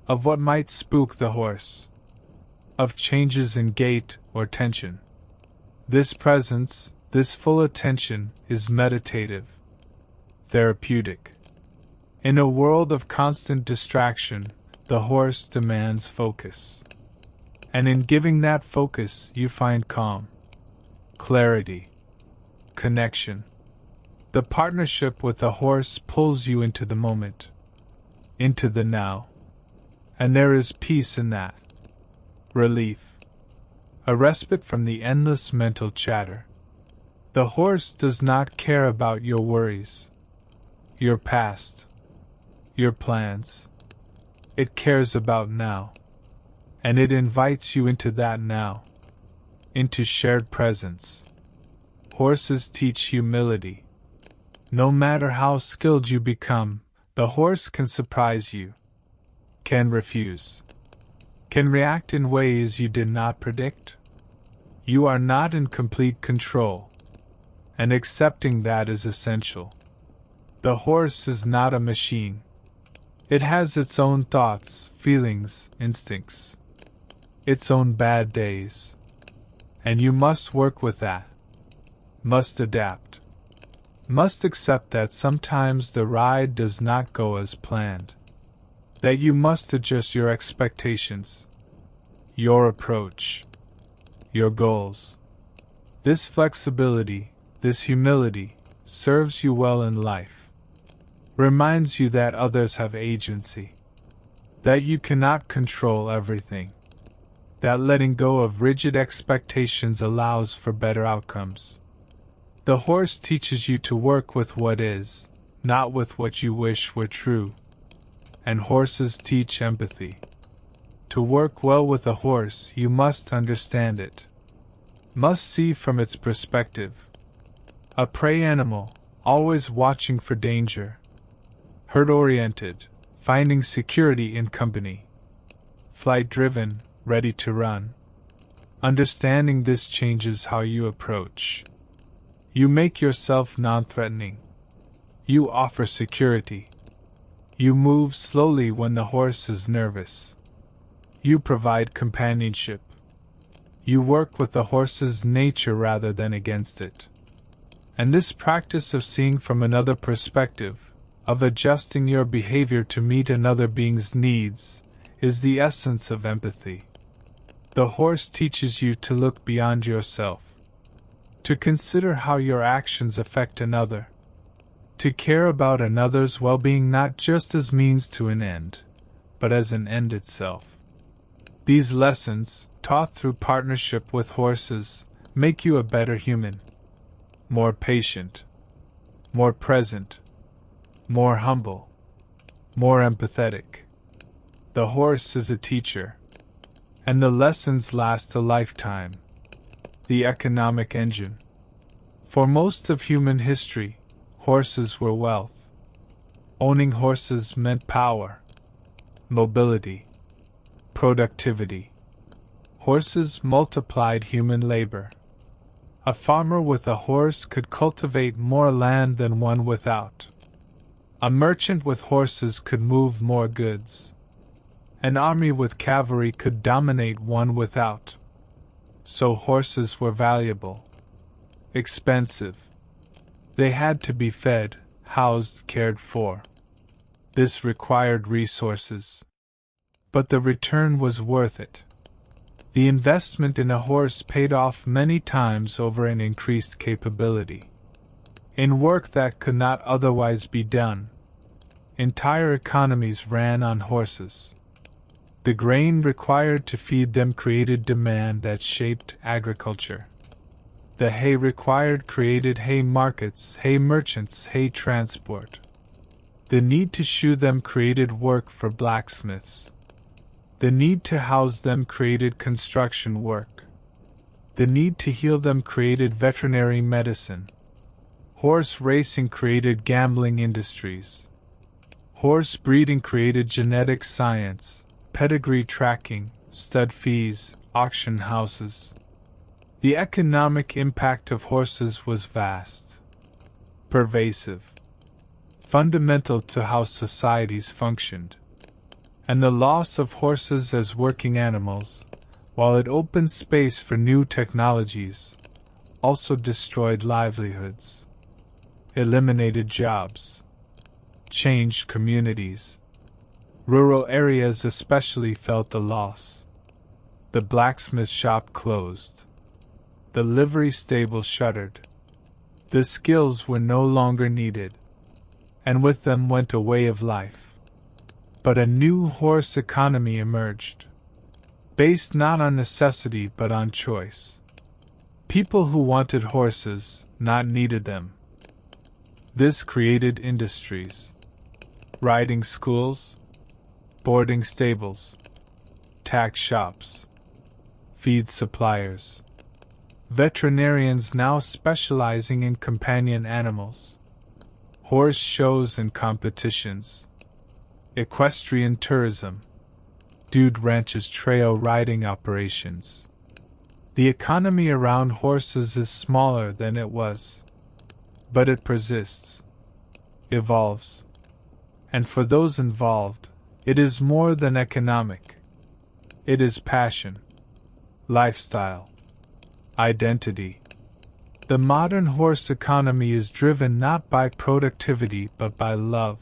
of what might spook the horse, of changes in gait or tension. This presence, this full attention, is meditative, therapeutic. In a world of constant distraction, the horse demands focus. And in giving that focus, you find calm, clarity, connection. The partnership with the horse pulls you into the moment, into the now. And there is peace in that. Relief. A respite from the endless mental chatter. The horse does not care about your worries, your past, your plans. It cares about now. And it invites you into that now, into shared presence. Horses teach humility. No matter how skilled you become, the horse can surprise you, can refuse, can react in ways you did not predict. You are not in complete control, and accepting that is essential. The horse is not a machine. It has its own thoughts, feelings, instincts, its own bad days. And you must work with that. Must adapt. Must accept that sometimes the ride does not go as planned. That you must adjust your expectations, your approach, your goals. This flexibility, this humility, serves you well in life. Reminds you that others have agency. That you cannot control everything. That letting go of rigid expectations allows for better outcomes. The horse teaches you to work with what is, not with what you wish were true. And horses teach empathy. To work well with a horse, you must understand it. Must see from its perspective. A prey animal, always watching for danger. Herd-oriented, finding security in company. Flight-driven, ready to run. Understanding this changes how you approach. You make yourself non-threatening. You offer security. You move slowly when the horse is nervous. You provide companionship. You work with the horse's nature rather than against it. And this practice of seeing from another perspective, of adjusting your behavior to meet another being's needs, is the essence of empathy. The horse teaches you to look beyond yourself, to consider how your actions affect another, to care about another's well-being not just as means to an end, but as an end itself. These lessons, taught through partnership with horses, make you a better human, more patient, more present, more humble, more empathetic. The horse is a teacher, and the lessons last a lifetime. The economic engine. For most of human history, horses were wealth. Owning horses meant power, mobility, productivity. Horses multiplied human labor. A farmer with a horse could cultivate more land than one without. A merchant with horses could move more goods. An army with cavalry could dominate one without. So horses were valuable, expensive. They had to be fed, housed, cared for. This required resources. But the return was worth it. The investment in a horse paid off many times over in increased capability. In work that could not otherwise be done. Entire economies ran on horses. The grain required to feed them created demand that shaped agriculture. The hay required created hay markets, hay merchants, hay transport. The need to shoe them created work for blacksmiths. The need to house them created construction work. The need to heal them created veterinary medicine. Horse racing created gambling industries. Horse breeding created genetic science, pedigree tracking, stud fees, auction houses. The economic impact of horses was vast, pervasive, fundamental to how societies functioned. And the loss of horses as working animals, while it opened space for new technologies, also destroyed livelihoods, eliminated jobs, changed communities. Rural areas especially felt the loss. The blacksmith shop closed. The livery stable shuttered. The skills were no longer needed, and with them went a way of life. But a new horse economy emerged, based not on necessity but on choice. People who wanted horses, not needed them. This created industries, riding schools, boarding stables, tack shops, feed suppliers. Veterinarians now specializing in companion animals, horse shows and competitions, equestrian tourism, dude ranches, trail riding operations. The economy around horses is smaller than it was. But it persists, evolves. And for those involved, it is more than economic. It is passion, lifestyle, identity. The modern horse economy is driven not by productivity but by love,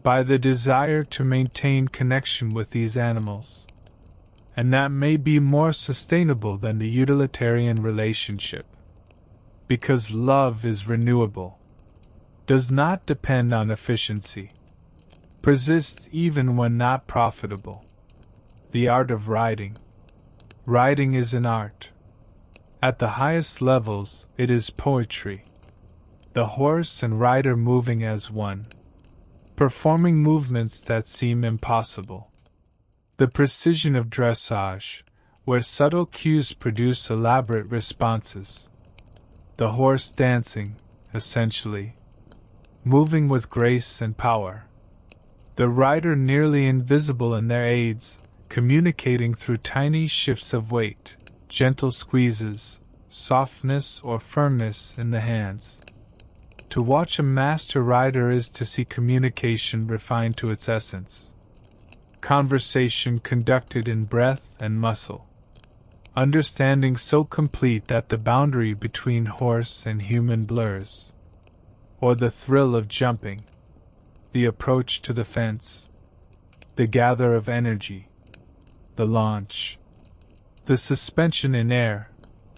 by the desire to maintain connection with these animals. And that may be more sustainable than the utilitarian relationship. Because love is renewable, does not depend on efficiency, persists even when not profitable. The art of riding. Riding is an art. At the highest levels, it is poetry. The horse and rider moving as one, performing movements that seem impossible. The precision of dressage, where subtle cues produce elaborate responses. The horse dancing, essentially, moving with grace and power. The rider nearly invisible in their aids, communicating through tiny shifts of weight, gentle squeezes, softness or firmness in the hands. To watch a master rider is to see communication refined to its essence. Conversation conducted in breath and muscle. Understanding so complete that the boundary between horse and human blurs. Or the thrill of jumping. The approach to the fence. The gather of energy. The launch. The suspension in air,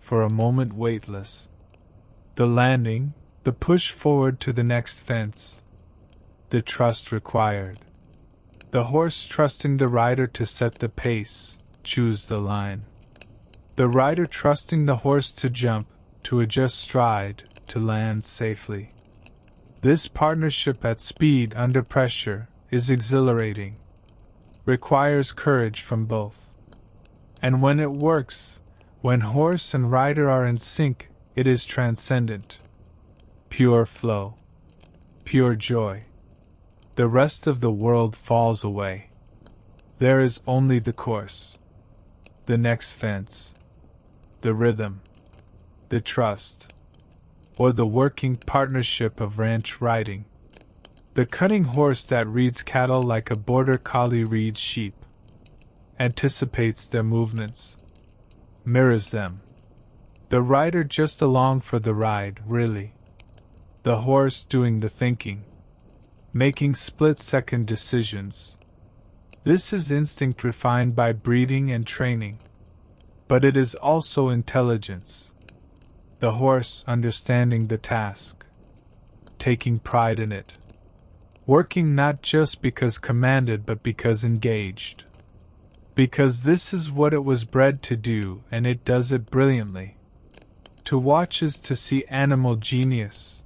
for a moment weightless. The landing, the push forward to the next fence. The trust required. The horse trusting the rider to set the pace, choose the line. The rider trusting the horse to jump, to adjust stride, to land safely. This partnership at speed under pressure is exhilarating, requires courage from both. And when it works, when horse and rider are in sync, it is transcendent. Pure flow. Pure joy. The rest of the world falls away. There is only the course. The next fence. The rhythm, the trust, or the working partnership of ranch riding. The cunning horse that reads cattle like a border collie reads sheep, anticipates their movements, mirrors them. The rider just along for the ride, really. The horse doing the thinking, making split-second decisions. This is instinct refined by breeding and training. But it is also intelligence. The horse understanding the task, taking pride in it, working not just because commanded but because engaged. Because this is what it was bred to do and it does it brilliantly. To watch is to see animal genius.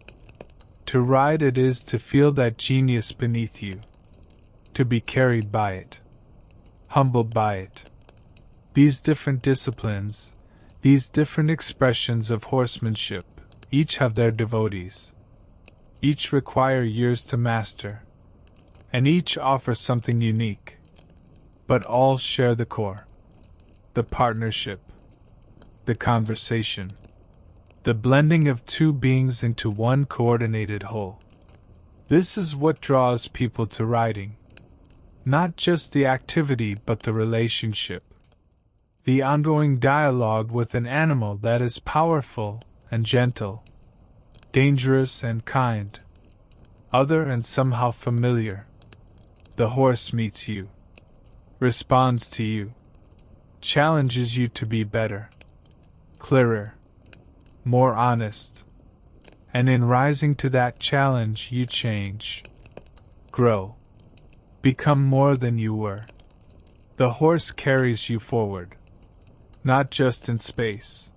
To ride it is to feel that genius beneath you. To be carried by it, humbled by it. These different disciplines, these different expressions of horsemanship, each have their devotees. Each require years to master. And each offer something unique. But all share the core. The partnership. The conversation. The blending of two beings into one coordinated whole. This is what draws people to riding. Not just the activity but the relationship. The ongoing dialogue with an animal that is powerful and gentle, dangerous and kind, other and somehow familiar. The horse meets you, responds to you, challenges you to be better, clearer, more honest, and in rising to that challenge you change, grow, become more than you were. The horse carries you forward. Not just in space,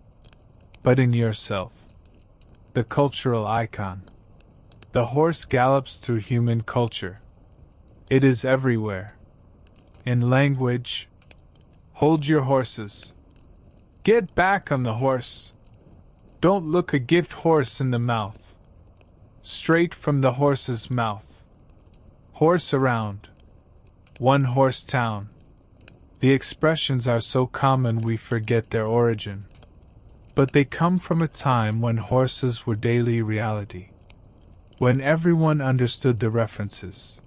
but in yourself. The cultural icon. The horse gallops through human culture. It is everywhere. In language, hold your horses. Get back on the horse. Don't look a gift horse in the mouth. Straight from the horse's mouth. Horse around. One horse town. The expressions are so common we forget their origin. but they come from a time when horses were daily reality, when everyone understood the references.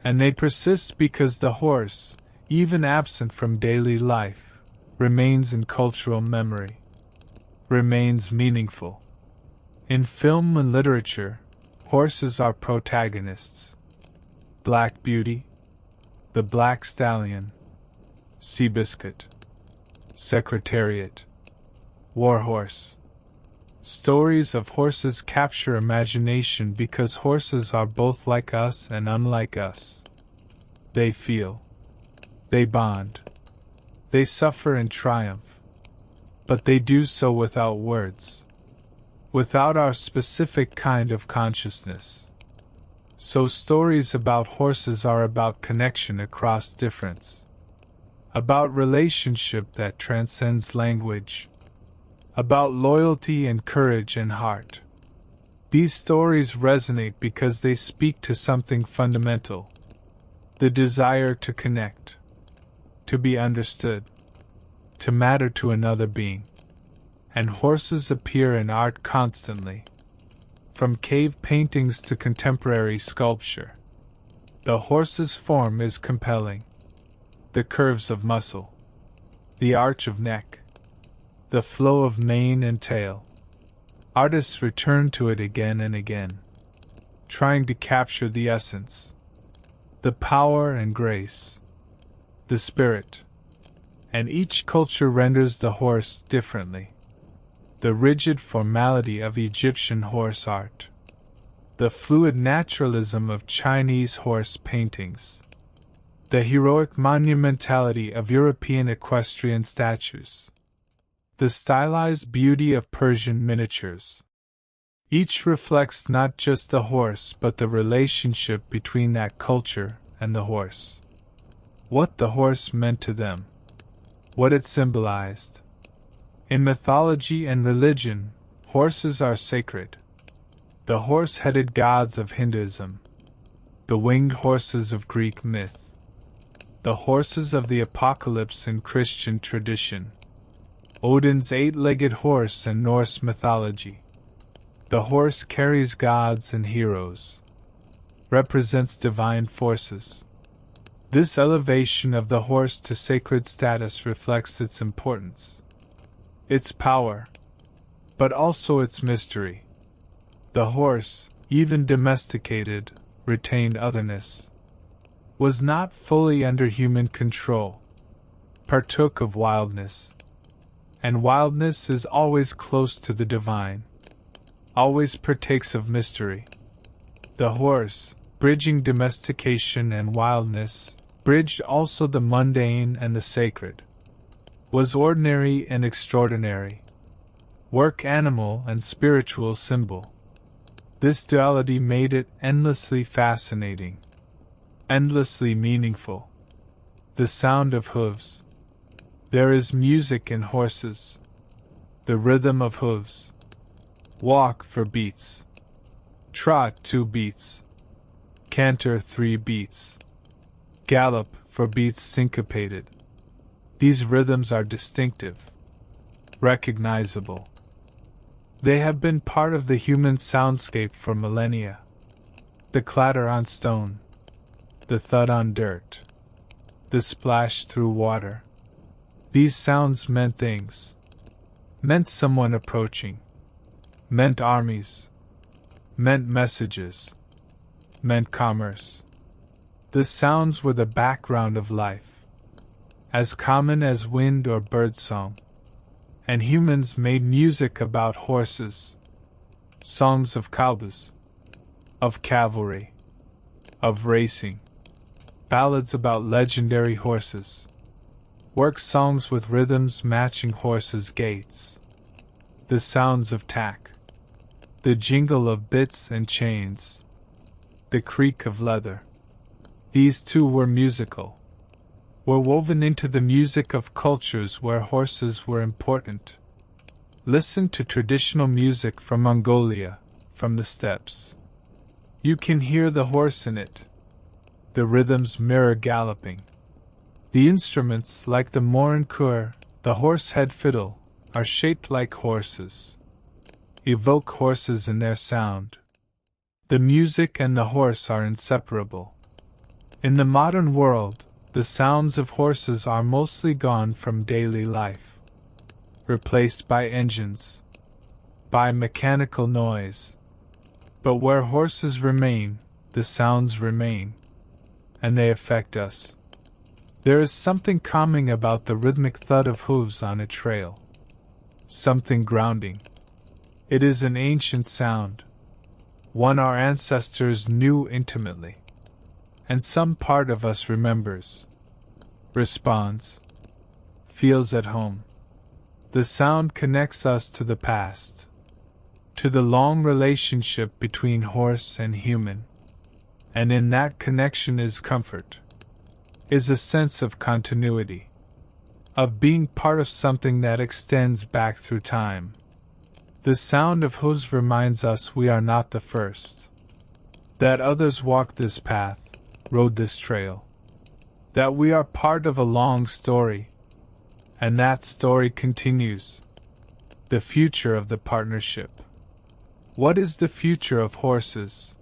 And they persist because the horse, even absent from daily life, remains in cultural memory, remains meaningful. In film and literature, horses are protagonists. Black Beauty, The Black Stallion, Seabiscuit, Secretariat, Warhorse. Stories of horses capture imagination because horses are both like us and unlike us. They feel. They bond. They suffer and triumph. But they do so without words, without our specific kind of consciousness. So stories about horses are about connection across difference, about relationship that transcends language, about loyalty and courage and heart. These stories resonate because they speak to something fundamental: the desire to connect, to be understood, to matter to another being. And horses appear in art constantly, from cave paintings to contemporary sculpture. The horse's form is compelling: the curves of muscle, the arch of neck, the flow of mane and tail. Artists return to it again and again, trying to capture the essence, the power and grace, the spirit. And each culture renders the horse differently. The rigid formality of Egyptian horse art, the fluid naturalism of Chinese horse paintings, the heroic monumentality of European equestrian statues, the stylized beauty of Persian miniatures. Each reflects not just the horse but the relationship between that culture and the horse. What the horse meant to them, what it symbolized. In mythology and religion, horses are sacred. The horse-headed gods of Hinduism, the winged horses of Greek myth, the horses of the apocalypse in Christian tradition, Odin's eight-legged horse in Norse mythology. The horse carries gods and heroes, represents divine forces. This elevation of the horse to sacred status reflects its importance, its power, but also its mystery. The horse, even domesticated, retained otherness, was not fully under human control, partook of wildness. And wildness is always close to the divine, always partakes of mystery. The horse, bridging domestication and wildness, bridged also the mundane and the sacred, was ordinary and extraordinary, work animal and spiritual symbol. This duality made it endlessly fascinating, endlessly meaningful. The sound of hooves. There is music in horses, the rhythm of hooves. Walk 4 beats, trot 2 beats, canter 3 beats, gallop 4 beats syncopated. These rhythms are distinctive, recognizable. They have been part of the human soundscape for millennia. The clatter on stone, the thud on dirt, the splash through water. These sounds meant things, meant someone approaching, meant armies, meant messages, meant commerce. The sounds were the background of life, as common as wind or birdsong. And humans made music about horses, songs of cowboys, of cavalry, of racing, ballads about legendary horses, work songs with rhythms matching horses' gaits, the sounds of tack, the jingle of bits and chains, the creak of leather. These too were musical, were woven into the music of cultures where horses were important. Listen to traditional music from Mongolia, from the steppes. You can hear the horse in it. The rhythms mirror galloping. The instruments, like the morinkur, the horse-head fiddle, are shaped like horses, evoke horses in their sound. The music and the horse are inseparable. In the modern world, the sounds of horses are mostly gone from daily life, replaced by engines, by mechanical noise. But where horses remain, the sounds remain, and they affect us. There is something calming about the rhythmic thud of hooves on a trail, something grounding. It is an ancient sound, one our ancestors knew intimately, and some part of us remembers, responds, feels at home. The sound connects us to the past, to the long relationship between horse and human, and in that connection is comfort, is a sense of continuity, of being part of something that extends back through time. The sound of hooves reminds us we are not the first, that others walked this path, rode this trail, that we are part of a long story, and that story continues. The future of the partnership. What is the future of horses?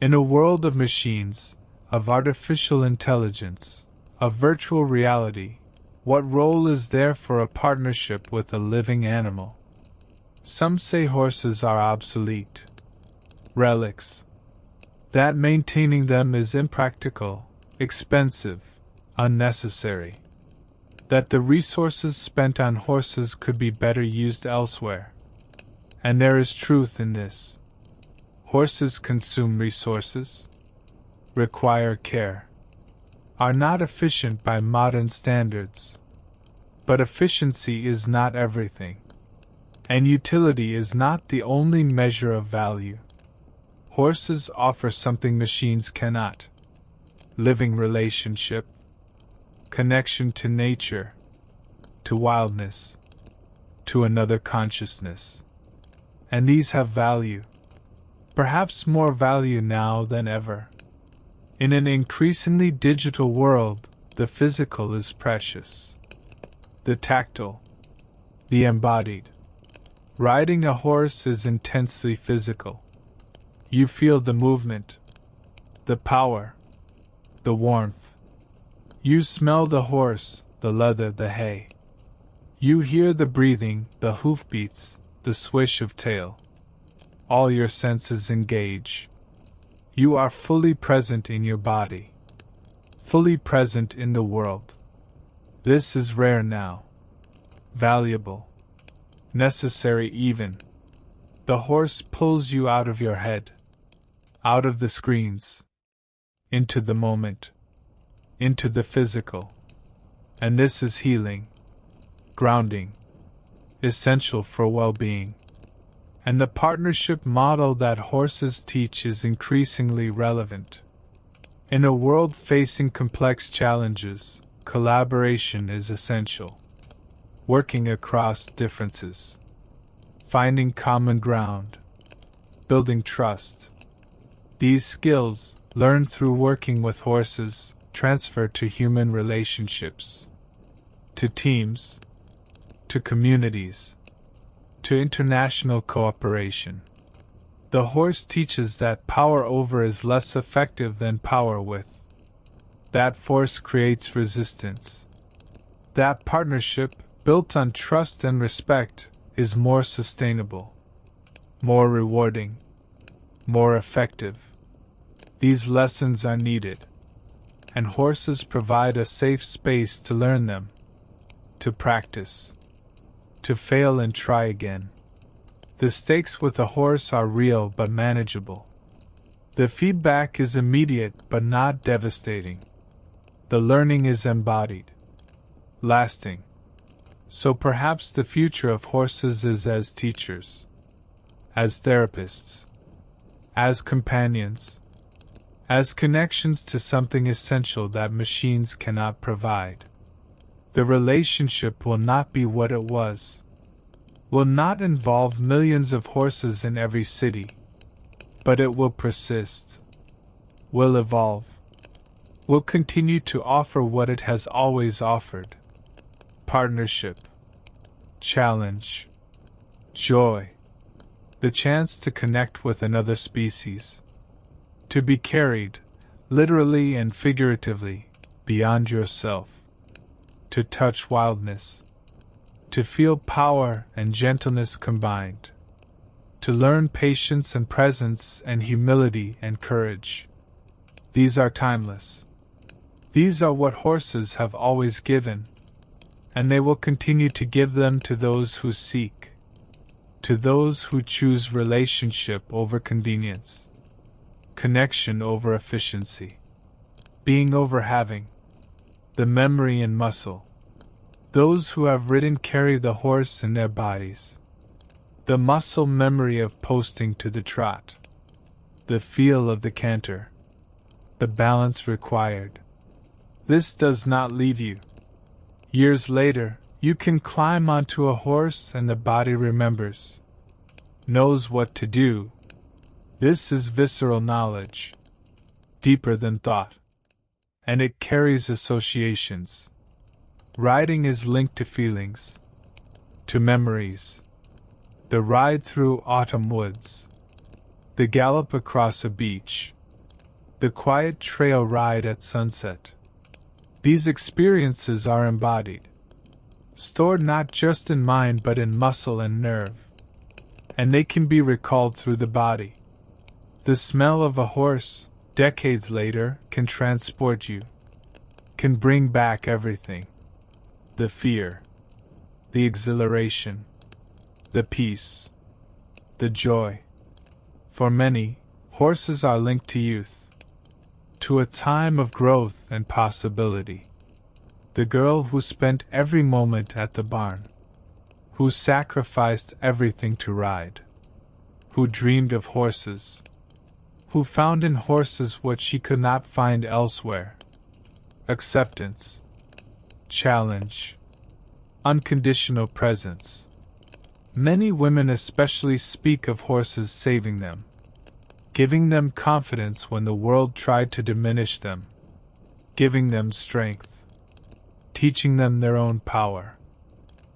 In a world of machines, of artificial intelligence, of virtual reality, what role is there for a partnership with a living animal? Some say horses are obsolete, relics, that maintaining them is impractical, expensive, unnecessary, that the resources spent on horses could be better used elsewhere. And there is truth in this. Horses consume resources, require care, are not efficient by modern standards. But efficiency is not everything, and utility is not the only measure of value. Horses offer something machines cannot: living relationship, connection to nature, to wildness, to another consciousness. And these have value, perhaps more value now than ever. In an increasingly digital world, the physical is precious. The tactile, the embodied. Riding a horse is intensely physical. You feel the movement, the power, the warmth. You smell the horse, the leather, the hay. You hear the breathing, the hoofbeats, the swish of tail. All your senses engage. You are fully present in your body, fully present in the world. This is rare now, valuable, necessary even. The horse pulls you out of your head, out of the screens, into the moment, into the physical. And this is healing, grounding, essential for well-being. And the partnership model that horses teach is increasingly relevant. In a world facing complex challenges, collaboration is essential. Working across differences, finding common ground, building trust. These skills, learned through working with horses, transfer to human relationships, to teams, to communities, to international cooperation. The horse teaches that power over is less effective than power with. That force creates resistance. That partnership, built on trust and respect, is more sustainable, more rewarding, more effective. These lessons are needed, and horses provide a safe space to learn them, to practice, to fail and try again. The stakes with a horse are real but manageable. The feedback is immediate but not devastating. The learning is embodied, lasting. So perhaps the future of horses is as teachers, as therapists, as companions, as connections to something essential that machines cannot provide. The relationship will not be what it was, will not involve millions of horses in every city, but it will persist, will evolve, will continue to offer what it has always offered: partnership, challenge, joy, the chance to connect with another species, to be carried, literally and figuratively, beyond yourself, to touch wildness, to feel power and gentleness combined, to learn patience and presence and humility and courage. These are timeless. These are what horses have always given, and they will continue to give them to those who seek, to those who choose relationship over convenience, connection over efficiency, being over having, the memory and muscle. Those who have ridden carry the horse in their bodies, the muscle memory of posting to the trot, the feel of the canter, the balance required. This does not leave you. Years later, you can climb onto a horse and the body remembers, knows what to do. This is visceral knowledge, deeper than thought, and it carries associations. Riding is linked to feelings, to memories. The ride through autumn woods, the gallop across a beach, the quiet trail ride at sunset. These experiences are embodied, stored not just in mind but in muscle and nerve, and they can be recalled through the body. The smell of a horse, decades later, can transport you, can bring back everything. The fear, the exhilaration, the peace, the joy. For many, horses are linked to youth, to a time of growth and possibility. The girl who spent every moment at the barn, who sacrificed everything to ride, who dreamed of horses, who found in horses what she could not find elsewhere: acceptance, challenge, unconditional presence. Many women especially speak of horses saving them, giving them confidence when the world tried to diminish them, giving them strength, teaching them their own power.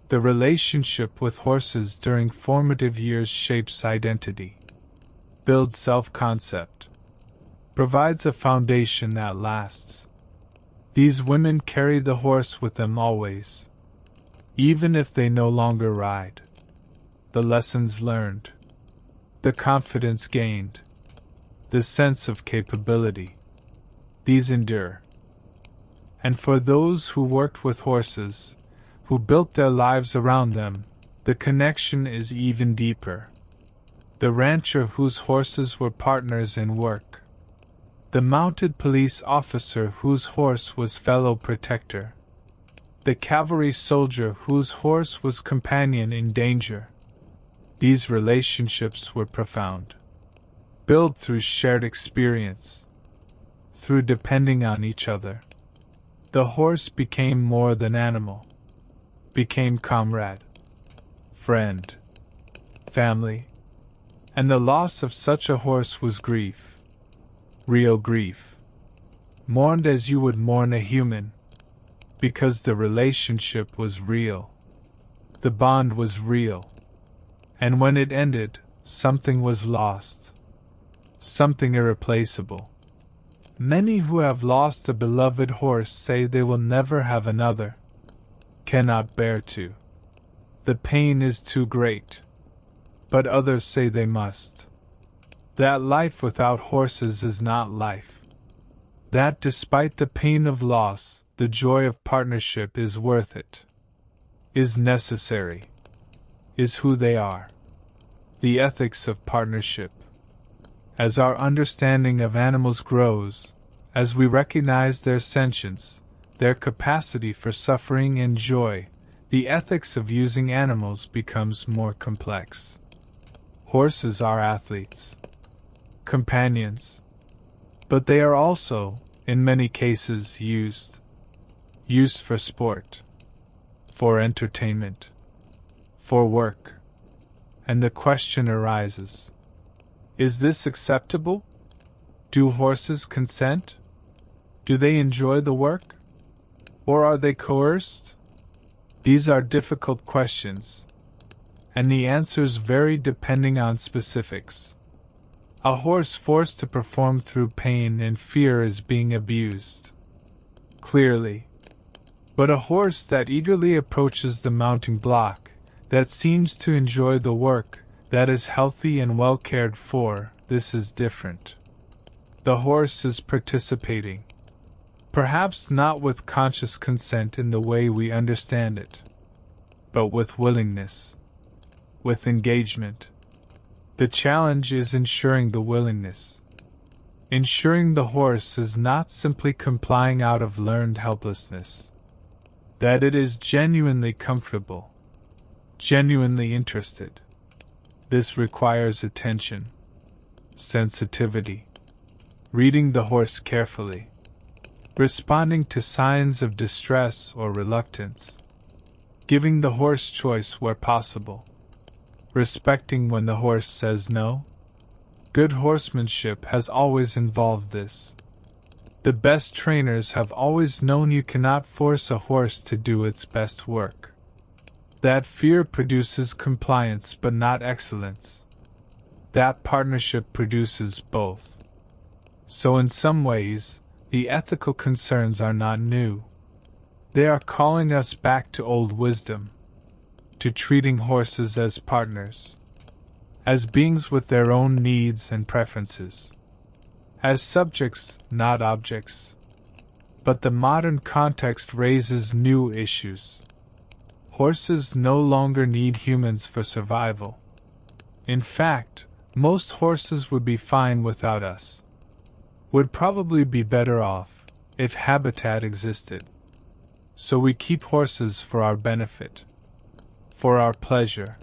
The relationship with horses during formative years shapes identity, builds self-concept, provides a foundation that lasts. These women carry the horse with them always, even if they no longer ride. The lessons learned, the confidence gained, the sense of capability, these endure. And for those who worked with horses, who built their lives around them, the connection is even deeper. The rancher whose horses were partners in work, the mounted police officer whose horse was fellow protector, the cavalry soldier whose horse was companion in danger. These relationships were profound, built through shared experience, through depending on each other. The horse became more than animal, became comrade, friend, family, and the loss of such a horse was grief, real grief, mourned as you would mourn a human, because the relationship was real, the bond was real, and when it ended, something was lost, something irreplaceable. Many who have lost a beloved horse say they will never have another, cannot bear to. The pain is too great. But others say they must. That life without horses is not life. That despite the pain of loss, the joy of partnership is worth it, is necessary, is who they are. The ethics of partnership. As our understanding of animals grows, as we recognize their sentience, their capacity for suffering and joy, the ethics of using animals becomes more complex. Horses are athletes, companions, but they are also, in many cases, used for sport, for entertainment, for work. And the question arises, is this acceptable? Do horses consent? Do they enjoy the work? Or are they coerced? These are difficult questions, and the answers vary depending on specifics. A horse forced to perform through pain and fear is being abused. Clearly. But a horse that eagerly approaches the mounting block, that seems to enjoy the work, that is healthy and well cared for, this is different. The horse is participating. Perhaps not with conscious consent in the way we understand it, but with willingness, with engagement. The challenge is ensuring the willingness. Ensuring the horse is not simply complying out of learned helplessness. That it is genuinely comfortable, genuinely interested. This requires attention, sensitivity, reading the horse carefully, responding to signs of distress or reluctance, giving the horse choice where possible, respecting when the horse says no. Good horsemanship has always involved this. The best trainers have always known you cannot force a horse to do its best work. That fear produces compliance but not excellence. That partnership produces both. So in some ways, the ethical concerns are not new. They are calling us back to old wisdom, to treating horses as partners, as beings with their own needs and preferences, as subjects, not objects. But the modern context raises new issues. Horses no longer need humans for survival. In fact, most horses would be fine without us. Would probably be better off if habitat existed. So we keep horses for our benefit, for our pleasure.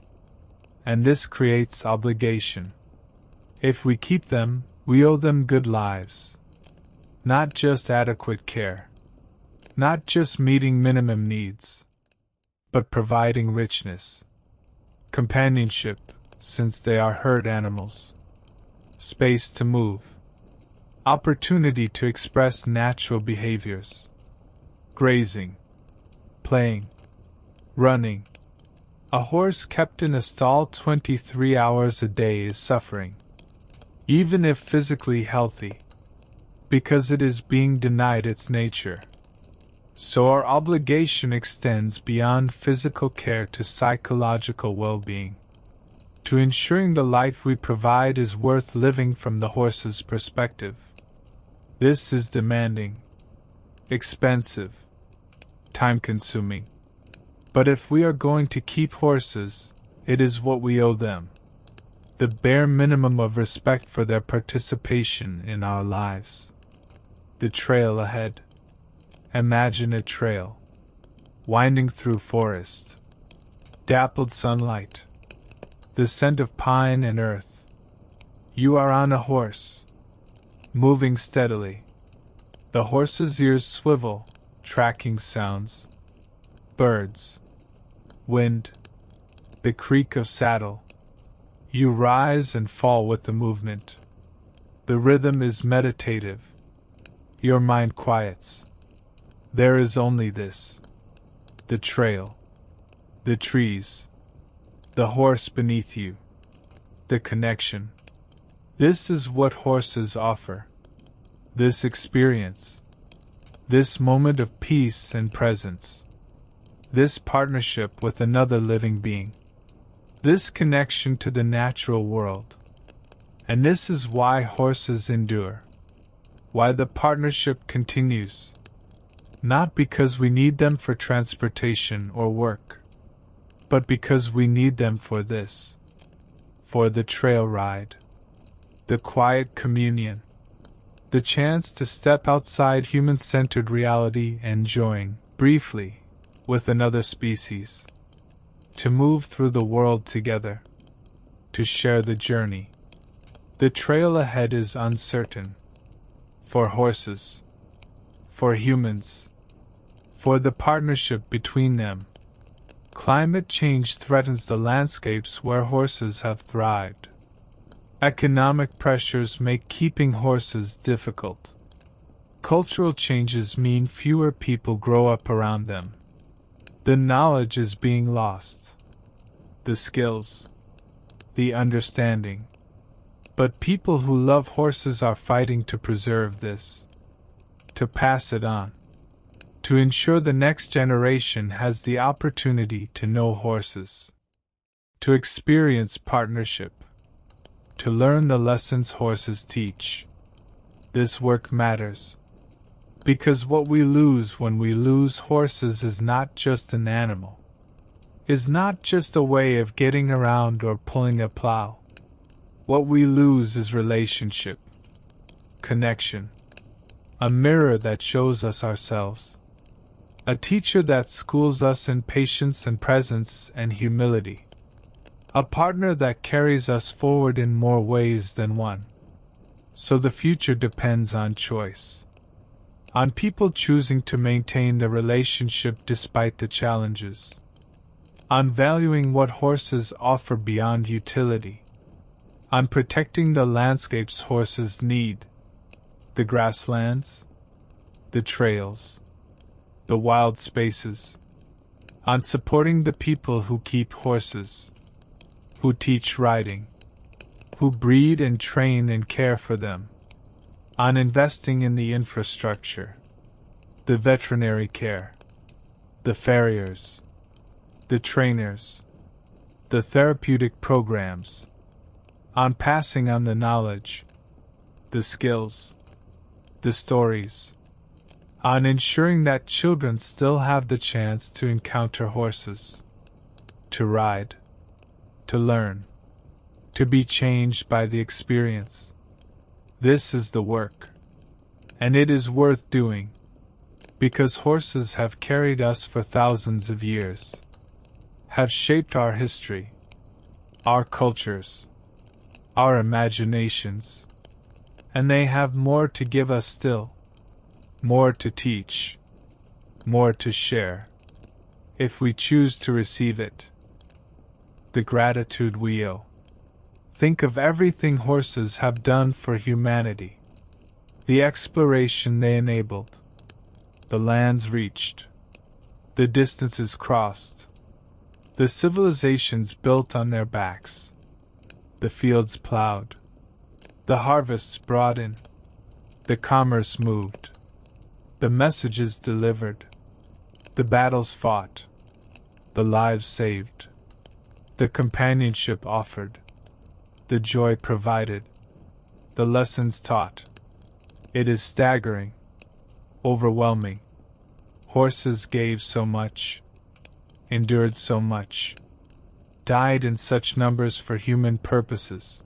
And this creates obligation. If we keep them, we owe them good lives. Not just adequate care. Not just meeting minimum needs. But providing richness. Companionship, since they are herd animals. Space to move. Opportunity to express natural behaviors. Grazing. Playing. Running. A horse kept in a stall 23 hours a day is suffering, even if physically healthy, because it is being denied its nature. So our obligation extends beyond physical care to psychological well-being, to ensuring the life we provide is worth living from the horse's perspective. This is demanding, expensive, time-consuming. But if we are going to keep horses, it is what we owe them. The bare minimum of respect for their participation in our lives. The trail ahead. Imagine a trail, winding through forest. Dappled sunlight. The scent of pine and earth. You are on a horse, moving steadily. The horse's ears swivel, tracking sounds. Birds. Wind, the creak of saddle. You rise and fall with the movement. The rhythm is meditative. Your mind quiets. There is only this. The trail. The trees. The horse beneath you. The connection. This is what horses offer. This experience. This moment of peace and presence. This partnership with another living being. This connection to the natural world. And this is why horses endure. Why the partnership continues. Not because we need them for transportation or work, but because we need them for this. For the trail ride. The quiet communion. The chance to step outside human-centered reality and join, briefly, with another species, to move through the world together, to share the journey. The trail ahead is uncertain. For horses, for humans, for the partnership between them. Climate change threatens the landscapes where horses have thrived. Economic pressures make keeping horses difficult. Cultural changes mean fewer people grow up around them. The knowledge is being lost. The skills. The understanding. But people who love horses are fighting to preserve this. To pass it on. To ensure the next generation has the opportunity to know horses. To experience partnership. To learn the lessons horses teach. This work matters. Because what we lose when we lose horses is not just an animal. Is not just a way of getting around or pulling a plow. What we lose is relationship. Connection. A mirror that shows us ourselves. A teacher that schools us in patience and presence and humility. A partner that carries us forward in more ways than one. So the future depends on choice. On people choosing to maintain the relationship despite the challenges. On valuing what horses offer beyond utility. On protecting the landscapes horses need. The grasslands. The trails. The wild spaces. On supporting the people who keep horses. Who teach riding. Who breed and train and care for them. On investing in the infrastructure, the veterinary care, the farriers, the trainers, the therapeutic programs, on passing on the knowledge, the skills, the stories, on ensuring that children still have the chance to encounter horses, to ride, to learn, to be changed by the experience. This is the work. And it is worth doing. Because horses have carried us for thousands of years. Have shaped our history. Our cultures. Our imaginations. And they have more to give us still. More to teach. More to share. If we choose to receive it. The gratitude we owe. Think of everything horses have done for humanity. The exploration they enabled. The lands reached. The distances crossed. The civilizations built on their backs. The fields plowed. The harvests brought in. The commerce moved. The messages delivered. The battles fought. The lives saved. The companionship offered. The joy provided, the lessons taught. It is staggering, overwhelming. Horses gave so much, endured so much, died in such numbers for human purposes.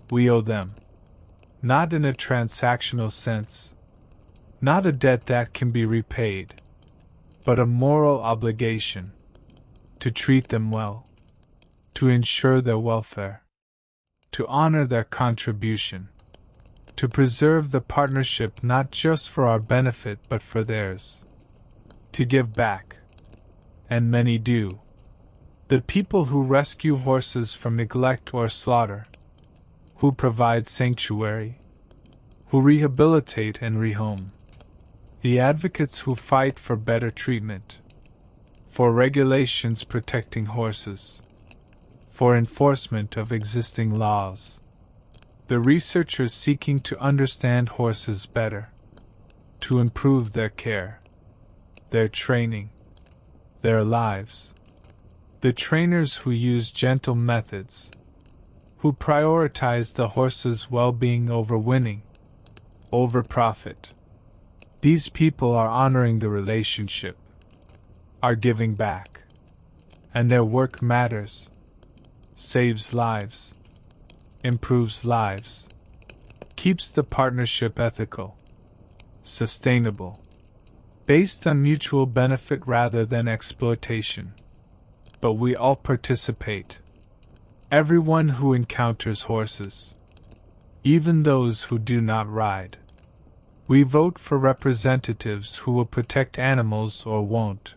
We owe them, not in a transactional sense, not a debt that can be repaid, but a moral obligation to treat them well, to ensure their welfare. To honor their contribution, to preserve the partnership not just for our benefit but for theirs, to give back, and many do. The people who rescue horses from neglect or slaughter, who provide sanctuary, who rehabilitate and rehome, the advocates who fight for better treatment, for regulations protecting horses, for enforcement of existing laws. The researchers seeking to understand horses better, to improve their care, their training, their lives. The trainers who use gentle methods, who prioritize the horse's well-being over winning, over profit. These people are honoring the relationship, are giving back, and their work matters. Saves lives, improves lives, keeps the partnership ethical, sustainable, based on mutual benefit rather than exploitation. But we all participate. Everyone who encounters horses, even those who do not ride. We vote for representatives who will protect animals or won't.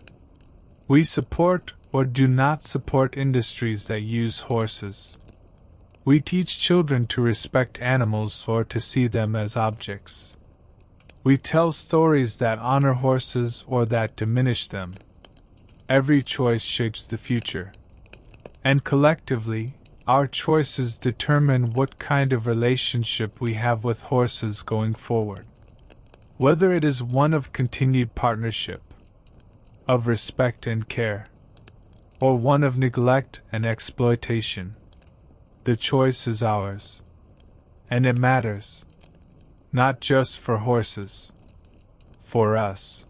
We support or do not support industries that use horses. We teach children to respect animals or to see them as objects. We tell stories that honor horses or that diminish them. Every choice shapes the future. And collectively, our choices determine what kind of relationship we have with horses going forward. Whether it is one of continued partnership, of respect and care, or one of neglect and exploitation, the choice is ours. And it matters. Not just for horses. For us.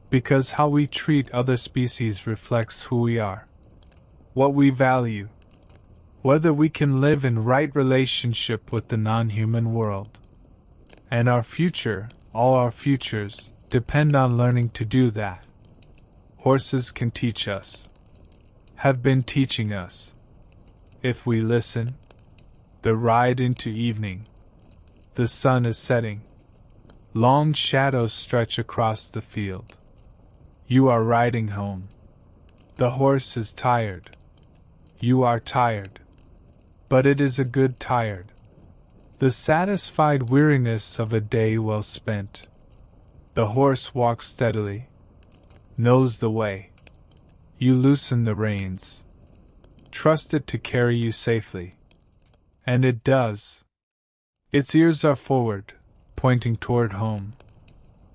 Because how we treat other species reflects who we are. What we value. Whether we can live in right relationship with the non-human world. And our future, all our futures, depend on learning to do that. Horses can teach us. Have been teaching us. If we listen. The ride into evening. The sun is setting. Long shadows stretch across the field. You are riding home. The horse is tired. You are tired. But it is a good tired. The satisfied weariness of a day well spent. The horse walks steadily. Knows the way. You loosen the reins. Trust it to carry you safely. And it does. Its ears are forward, pointing toward home.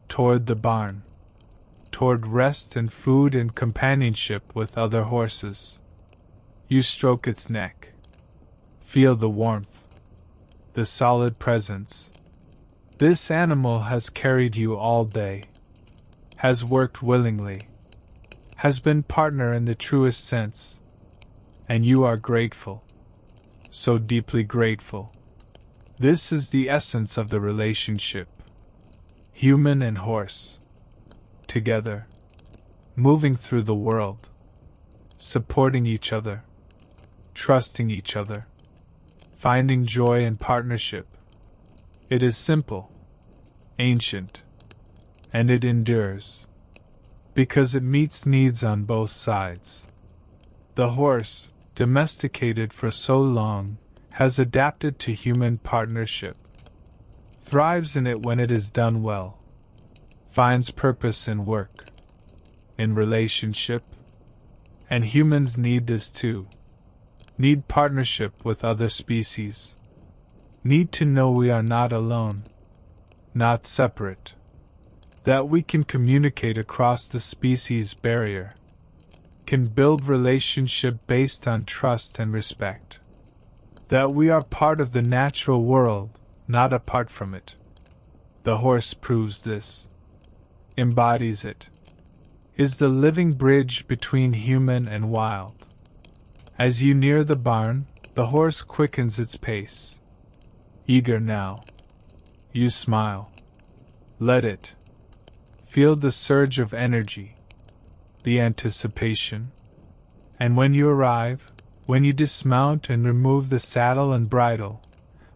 Toward the barn. Toward rest and food and companionship with other horses. You stroke its neck. Feel the warmth. The solid presence. This animal has carried you all day. Has worked willingly. Has been partner in the truest sense. And you are grateful. So deeply grateful. This is the essence of the relationship. Human and horse. Together. Moving through the world. Supporting each other. Trusting each other. Finding joy in partnership. It is simple. Ancient. And it endures. Because it meets needs on both sides. The horse, domesticated for so long, has adapted to human partnership. Thrives in it when it is done well. Finds purpose in work. In relationship. And humans need this too. Need partnership with other species. Need to know we are not alone. Not separate. That we can communicate across the species barrier. Can build relationship based on trust and respect. That we are part of the natural world, not apart from it. The horse proves this. Embodies it. Is the living bridge between human and wild. As you near the barn, the horse quickens its pace. Eager now. You smile. Let it. Feel the surge of energy. The anticipation. And when you arrive, when you dismount and remove the saddle and bridle,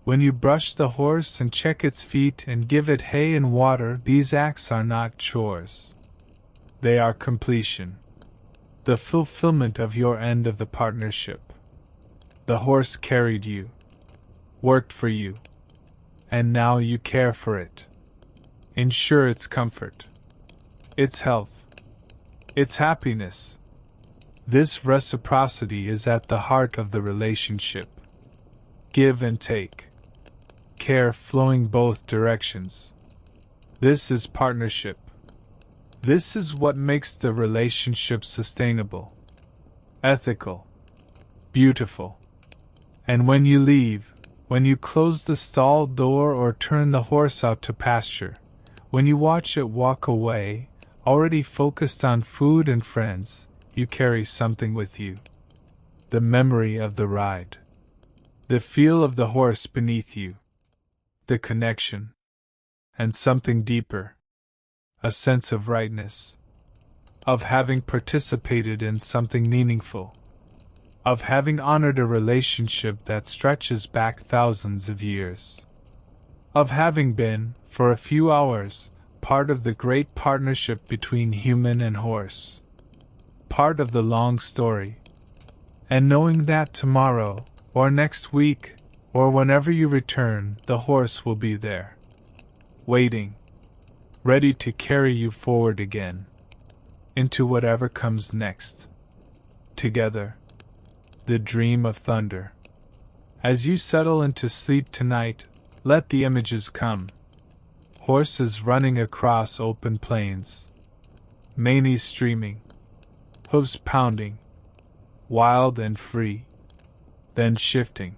when you brush the horse and check its feet and give it hay and water, these acts are not chores. They are completion. The fulfillment of your end of the partnership. The horse carried you. Worked for you. And now you care for it. Ensure its comfort. Its health. Its happiness. This reciprocity is at the heart of the relationship. Give and take. Care flowing both directions. This is partnership. This is what makes the relationship sustainable. Ethical. Beautiful. And when you leave, when you close the stall door or turn the horse out to pasture, when you watch it walk away, already focused on food and friends, you carry something with you. The memory of the ride. The feel of the horse beneath you. The connection. And something deeper. A sense of rightness. Of having participated in something meaningful. Of having honored a relationship that stretches back thousands of years. Of having been, for a few hours, part of the great partnership between human and horse. Part of the long story. And knowing that tomorrow, or next week, or whenever you return, the horse will be there. Waiting. Ready to carry you forward again. into whatever comes next. Together, the dream of thunder. As you settle into sleep tonight, let the images come. Horses running across open plains, manes streaming, hooves pounding, wild and free, then shifting.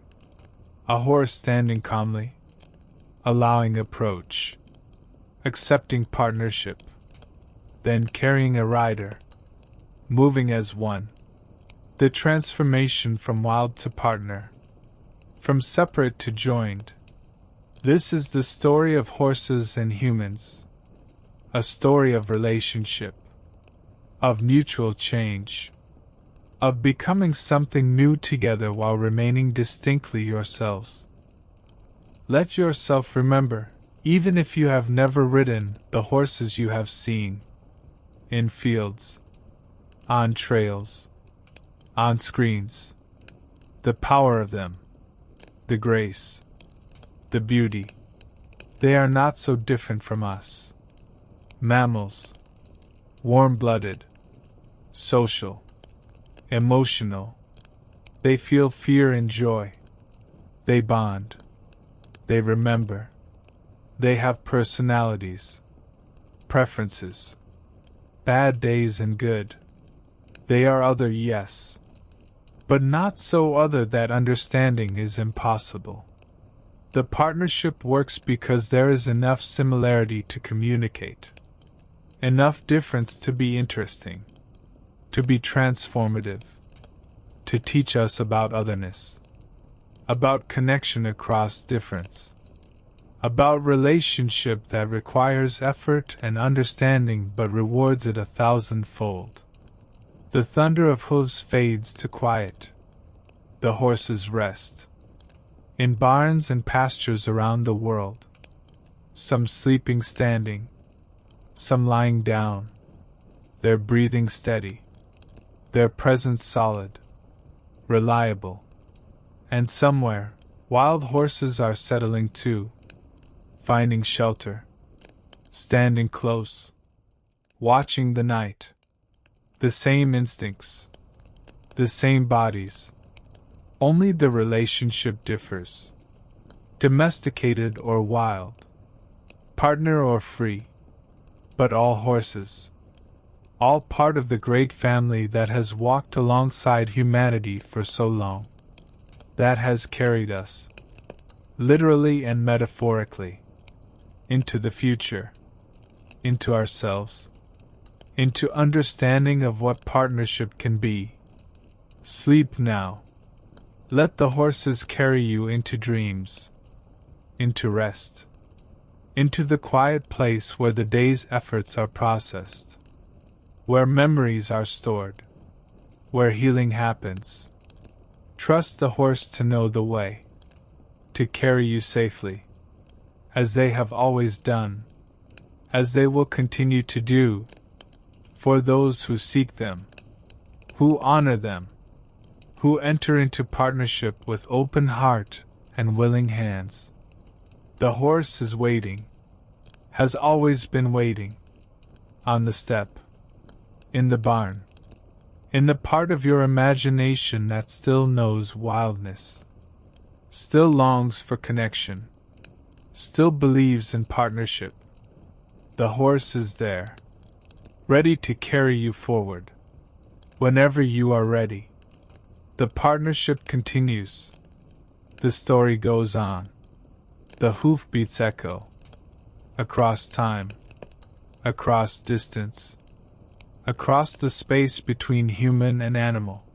A horse standing calmly, allowing approach, accepting partnership, then carrying a rider, moving as one. The transformation from wild to partner, from separate to joined. This is the story of horses and humans, a story of relationship, of mutual change, of becoming something new together while remaining distinctly yourselves. Let yourself remember, even if you have never ridden, the horses you have seen, in fields, on trails, on screens, the power of them, the grace, the beauty. They are not so different from us. Mammals, warm-blooded, social, emotional. They feel fear and joy. They bond. They remember. They have personalities, preferences, bad days and good. They are other, yes, but not so other that understanding is impossible. The partnership works because there is enough similarity to communicate, enough difference to be interesting, to be transformative, to teach us about otherness, about connection across difference, about relationship that requires effort and understanding but rewards it 1,000-fold. The thunder of hooves fades to quiet. The horses rest. In barns and pastures around the world, some sleeping standing, some lying down, their breathing steady, their presence solid, reliable. And somewhere, wild horses are settling too, finding shelter, standing close, watching the night. The same instincts, the same bodies, only the relationship differs. Domesticated or wild, partner or free, but all horses, all part of the great family that has walked alongside humanity for so long, that has carried us, literally and metaphorically, into the future, into ourselves, into understanding of what partnership can be. Sleep now. Let the horses carry you into dreams, into rest, into the quiet place where the day's efforts are processed, where memories are stored, where healing happens. Trust the horse to know the way, to carry you safely, as they have always done, as they will continue to do, for those who seek them, who honor them, who enter into partnership with open heart and willing hands. The horse is waiting, has always been waiting, on the step, in the barn, in the part of your imagination that still knows wildness, still longs for connection, still believes in partnership. The horse is there, ready to carry you forward, whenever you are ready. The partnership continues. The story goes on. The hoofbeats echo. Across time. Across distance. Across the space between human and animal.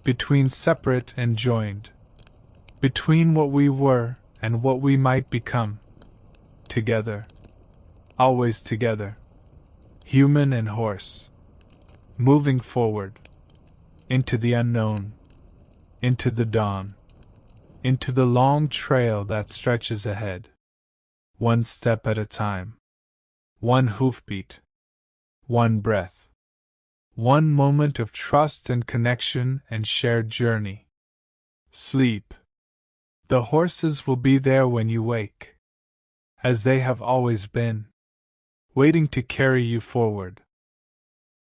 Between separate and joined. Between what we were and what we might become. Together. Always together. Human and horse. Moving forward. Into the unknown. Into the dawn. Into the long trail that stretches ahead. One step at a time. One hoofbeat. One breath. One moment of trust and connection and shared journey. Sleep. The horses will be there when you wake, as they have always been, waiting to carry you forward.